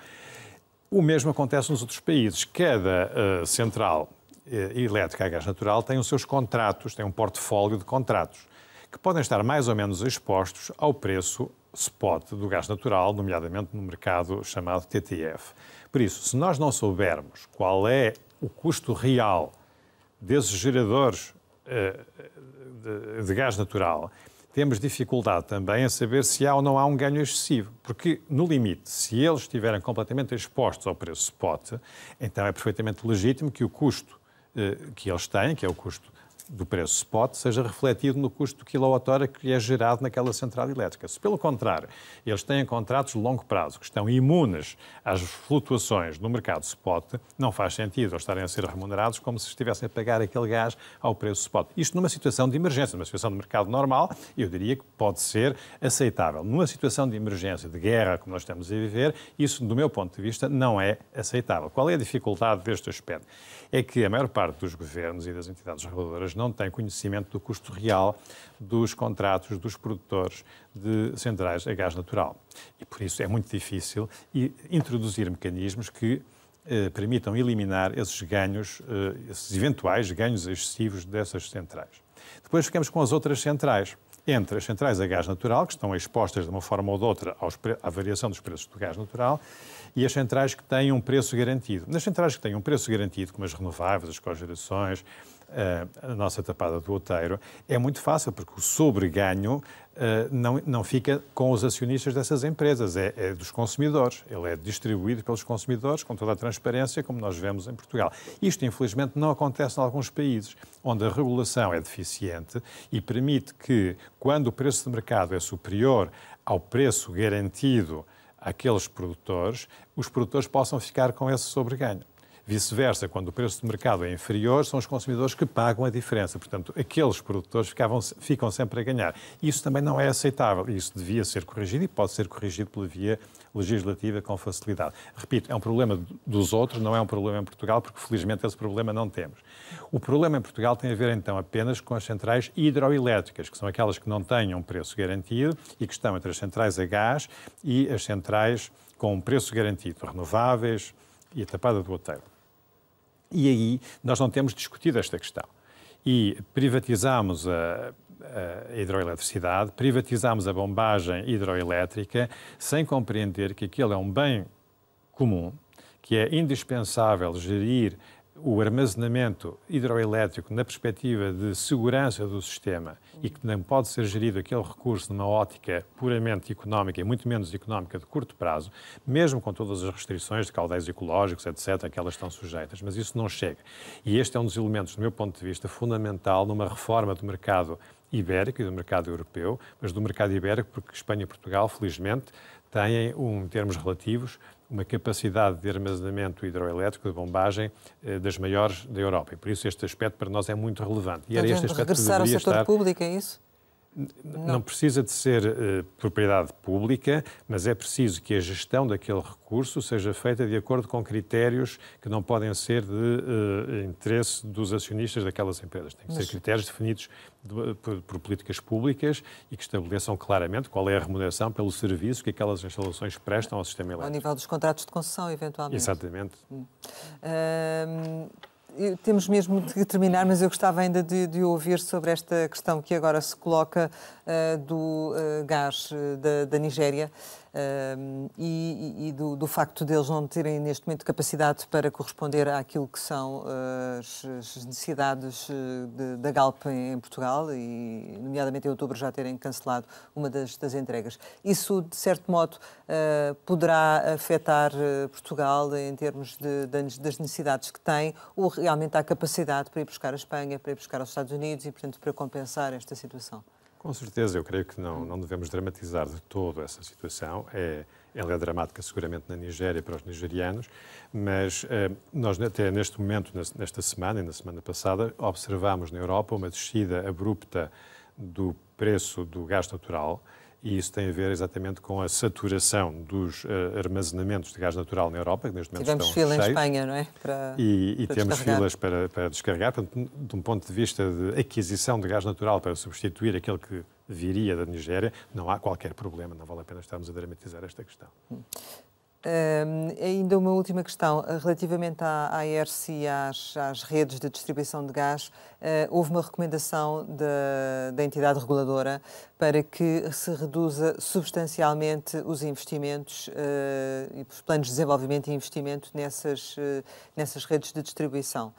O mesmo acontece nos outros países. Cada central elétrica a gás natural tem os seus contratos, tem um portfólio de contratos, que podem estar mais ou menos expostos ao preço spot do gás natural, nomeadamente no mercado chamado TTF. Por isso, se nós não soubermos qual é o custo real desses geradores de gás natural, temos dificuldade também a saber se há ou não há um ganho excessivo. Porque, no limite, se eles estiverem completamente expostos ao preço spot, então é perfeitamente legítimo que o custo que eles têm, que é o custo do preço spot, seja refletido no custo do quilowatt-hora que é gerado naquela central elétrica. Se, pelo contrário, eles têm contratos de longo prazo que estão imunes às flutuações no mercado spot, não faz sentido eles estarem a ser remunerados como se estivessem a pagar aquele gás ao preço spot. Isto numa situação de emergência, numa situação de mercado normal, eu diria que pode ser aceitável. Numa situação de emergência, de guerra, como nós estamos a viver, isso, do meu ponto de vista, não é aceitável. Qual é a dificuldade deste aspecto? É que a maior parte dos governos e das entidades reguladoras não tem conhecimento do custo real dos contratos dos produtores de centrais a gás natural. E por isso é muito difícil introduzir mecanismos que permitam eliminar esses ganhos, esses eventuais ganhos excessivos dessas centrais. Depois ficamos com as outras centrais. Entre as centrais a gás natural, que estão expostas de uma forma ou de outra à variação dos preços do gás natural, e as centrais que têm um preço garantido. Nas centrais que têm um preço garantido, como as renováveis, as cogerações, a nossa Tapada do Outeiro, é muito fácil, porque o sobreganho não fica com os acionistas dessas empresas, é dos consumidores. Ele é distribuído pelos consumidores com toda a transparência, como nós vemos em Portugal. Isto, infelizmente, não acontece em alguns países, onde a regulação é deficiente e permite que, quando o preço de mercado é superior ao preço garantido àqueles produtores, os produtores possam ficar com esse sobreganho. Vice-versa, quando o preço de mercado é inferior, são os consumidores que pagam a diferença. Portanto, aqueles produtores ficam sempre a ganhar. Isso também não é aceitável. Isso devia ser corrigido e pode ser corrigido pela via legislativa com facilidade. Repito, é um problema dos outros, não é um problema em Portugal, porque felizmente esse problema não temos. O problema em Portugal tem a ver então apenas com as centrais hidroelétricas, que são aquelas que não têm um preço garantido e que estão entre as centrais a gás e as centrais com um preço garantido, renováveis e a Tapada do Outeiro. E aí nós não temos discutido esta questão. E privatizámos a hidroeletricidade, privatizámos a bombagem hidroelétrica, sem compreender que aquilo é um bem comum, que é indispensável gerir o armazenamento hidroelétrico na perspectiva de segurança do sistema e que não pode ser gerido aquele recurso numa ótica puramente económica e muito menos económica de curto prazo, mesmo com todas as restrições de caudais ecológicos, etc., que elas estão sujeitas, mas isso não chega. E este é um dos elementos, do meu ponto de vista, fundamental numa reforma do mercado ibérico e do mercado europeu, mas do mercado ibérico porque Espanha e Portugal, felizmente, têm, em termos relativos, uma capacidade de armazenamento hidroelétrico, de bombagem, das maiores da Europa. E por isso este aspecto para nós é muito relevante. E era este aspecto regressar ao setor público, é isso? Não precisa de ser propriedade pública, mas é preciso que a gestão daquele recurso seja feita de acordo com critérios que não podem ser de interesse dos acionistas daquelas empresas. Tem que ser critérios definidos por políticas públicas e que estabeleçam claramente qual é a remuneração pelo serviço que aquelas instalações prestam ao sistema elétrico. Ao nível dos contratos de concessão, eventualmente. Exatamente. Temos mesmo de terminar, mas eu gostava ainda de ouvir sobre esta questão que agora se coloca do gás da Nigéria e do facto deles não terem neste momento capacidade para corresponder àquilo que são as necessidades da Galp em Portugal e, nomeadamente, em outubro já terem cancelado uma das entregas. Isso, de certo modo, poderá afetar Portugal em termos das necessidades que tem, ou realmente há capacidade para ir buscar a Espanha, para ir buscar aos Estados Unidos e, portanto, para compensar esta situação? Com certeza, eu creio que não devemos dramatizar de todo essa situação. Ela é dramática seguramente na Nigéria para os nigerianos, mas nós até neste momento, nesta semana e na semana passada, observamos na Europa uma descida abrupta do preço do gás natural, e isso tem a ver exatamente com a saturação dos armazenamentos de gás natural na Europa, que neste momento Tivemos estão fila cheios. Em Espanha, não é? E temos filas para descarregar. Portanto, de um ponto de vista de aquisição de gás natural para substituir aquele que viria da Nigéria, não há qualquer problema, não vale a pena estarmos a dramatizar esta questão. Ainda uma última questão. Relativamente à ERSE e às redes de distribuição de gás, houve uma recomendação da entidade reguladora para que se reduza substancialmente os investimentos e os planos de desenvolvimento e investimento nessas redes de distribuição.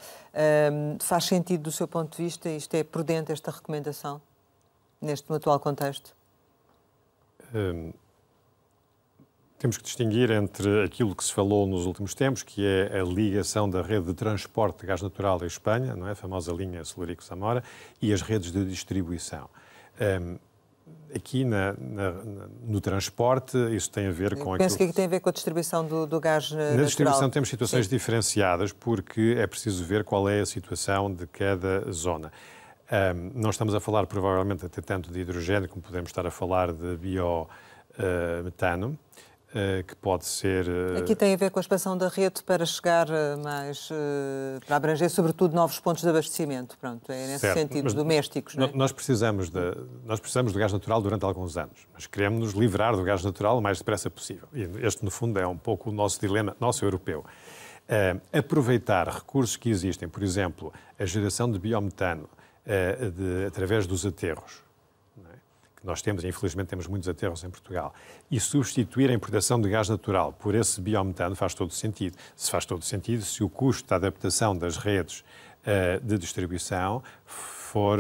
Faz sentido, do seu ponto de vista, isto é prudente, esta recomendação, no atual contexto? Temos que distinguir entre aquilo que se falou nos últimos tempos, que é a ligação da rede de transporte de gás natural à Espanha, não é? A famosa linha Celurico-Zamora, e as redes de distribuição. Aqui no transporte, isso tem a ver com... Penso que tem a ver com a distribuição do gás natural. Na distribuição temos situações diferenciadas, porque é preciso ver qual é a situação de cada zona. Não estamos a falar, provavelmente, até tanto de hidrogênio, como podemos estar a falar de biometano, que pode ser... Aqui tem a ver com a expansão da rede para chegar para abranger, sobretudo, novos pontos de abastecimento. Pronto, é nesse certo, sentido, domésticos. Não é? Nós precisamos do gás natural durante alguns anos, mas queremos nos livrar do gás natural o mais depressa possível. E este, no fundo, é um pouco o nosso dilema, nosso europeu. Aproveitar recursos que existem, por exemplo, a geração de biometano através dos aterros, nós temos, e infelizmente temos muitos aterros em Portugal, e substituir a importação de gás natural por esse biometano faz todo sentido. Se faz todo sentido, se o custo da adaptação das redes de distribuição for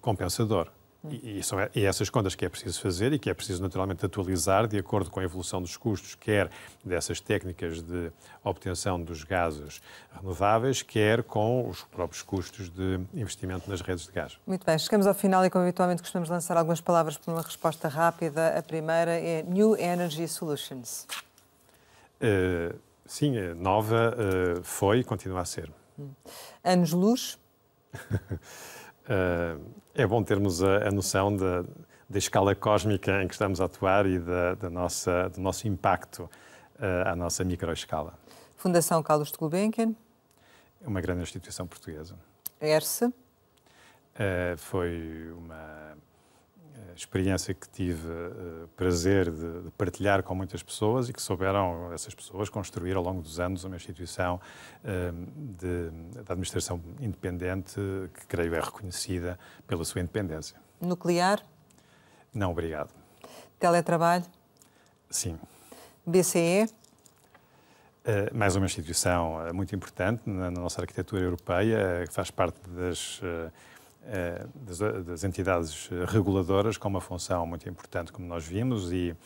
compensador. E são essas contas que é preciso fazer e que é preciso naturalmente atualizar de acordo com a evolução dos custos, quer dessas técnicas de obtenção dos gases renováveis, quer com os próprios custos de investimento nas redes de gás. Muito bem, chegamos ao final e, como habitualmente, costumamos lançar algumas palavras para uma resposta rápida. A primeira é New Energy Solutions. Sim, nova foi e continua a ser. Anos-luz. É bom termos a noção da escala cósmica em que estamos a atuar e do nosso impacto à nossa microescala. Fundação Carlos de Gulbenkian. É uma grande instituição portuguesa. ERSE. Foi uma experiência que tive prazer de partilhar com muitas pessoas e que souberam, essas pessoas, construir ao longo dos anos uma instituição de administração independente que, creio, é reconhecida pela sua independência. Nuclear? Não, obrigado. Teletrabalho? Sim. BCE? Mais uma instituição muito importante na nossa arquitetura europeia, que faz parte das entidades reguladoras com uma função muito importante, como nós vimos, e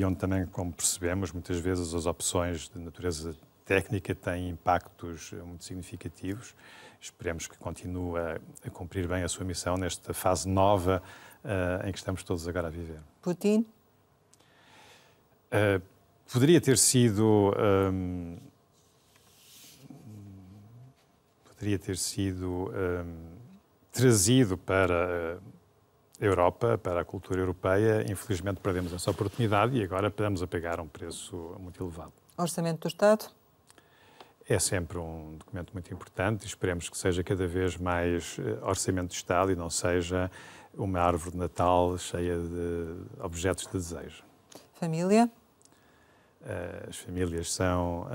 onde também, como percebemos, muitas vezes as opções de natureza técnica têm impactos muito significativos. Esperemos que continue a cumprir bem a sua missão nesta fase nova em que estamos todos agora a viver. Putin? Poderia ter sido trazido para a Europa, para a cultura europeia. Infelizmente perdemos essa oportunidade e agora estamos a pagar um preço muito elevado. Orçamento do Estado? É sempre um documento muito importante e esperemos que seja cada vez mais orçamento de Estado e não seja uma árvore de Natal cheia de objetos de desejo. Família? As famílias são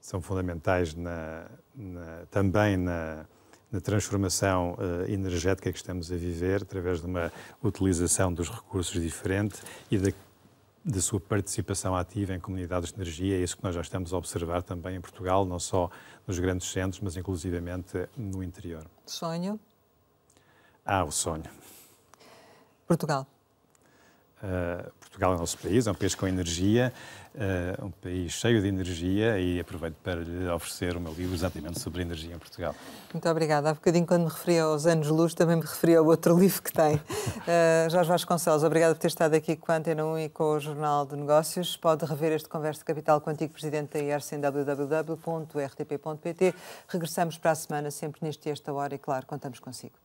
são fundamentais também na transformação energética que estamos a viver, através de uma utilização dos recursos diferente e da sua participação ativa em comunidades de energia. É isso que nós já estamos a observar também em Portugal, não só nos grandes centros, mas inclusivamente no interior. Sonho? O sonho. Portugal. Portugal é o nosso país, é um país com energia, um país cheio de energia, e aproveito para lhe oferecer o meu livro exatamente sobre a energia em Portugal. Muito obrigada. Há bocadinho, quando me referi aos anos-luz, também me referi ao outro livro que tem. Jorge Vasconcelos, obrigada por ter estado aqui com a Antena 1 e com o Jornal de Negócios. Pode rever este Conversa Capital com o antigo Presidente da IERS em www.rtp.pt. Regressamos para a semana, sempre neste e esta hora, e claro, contamos consigo.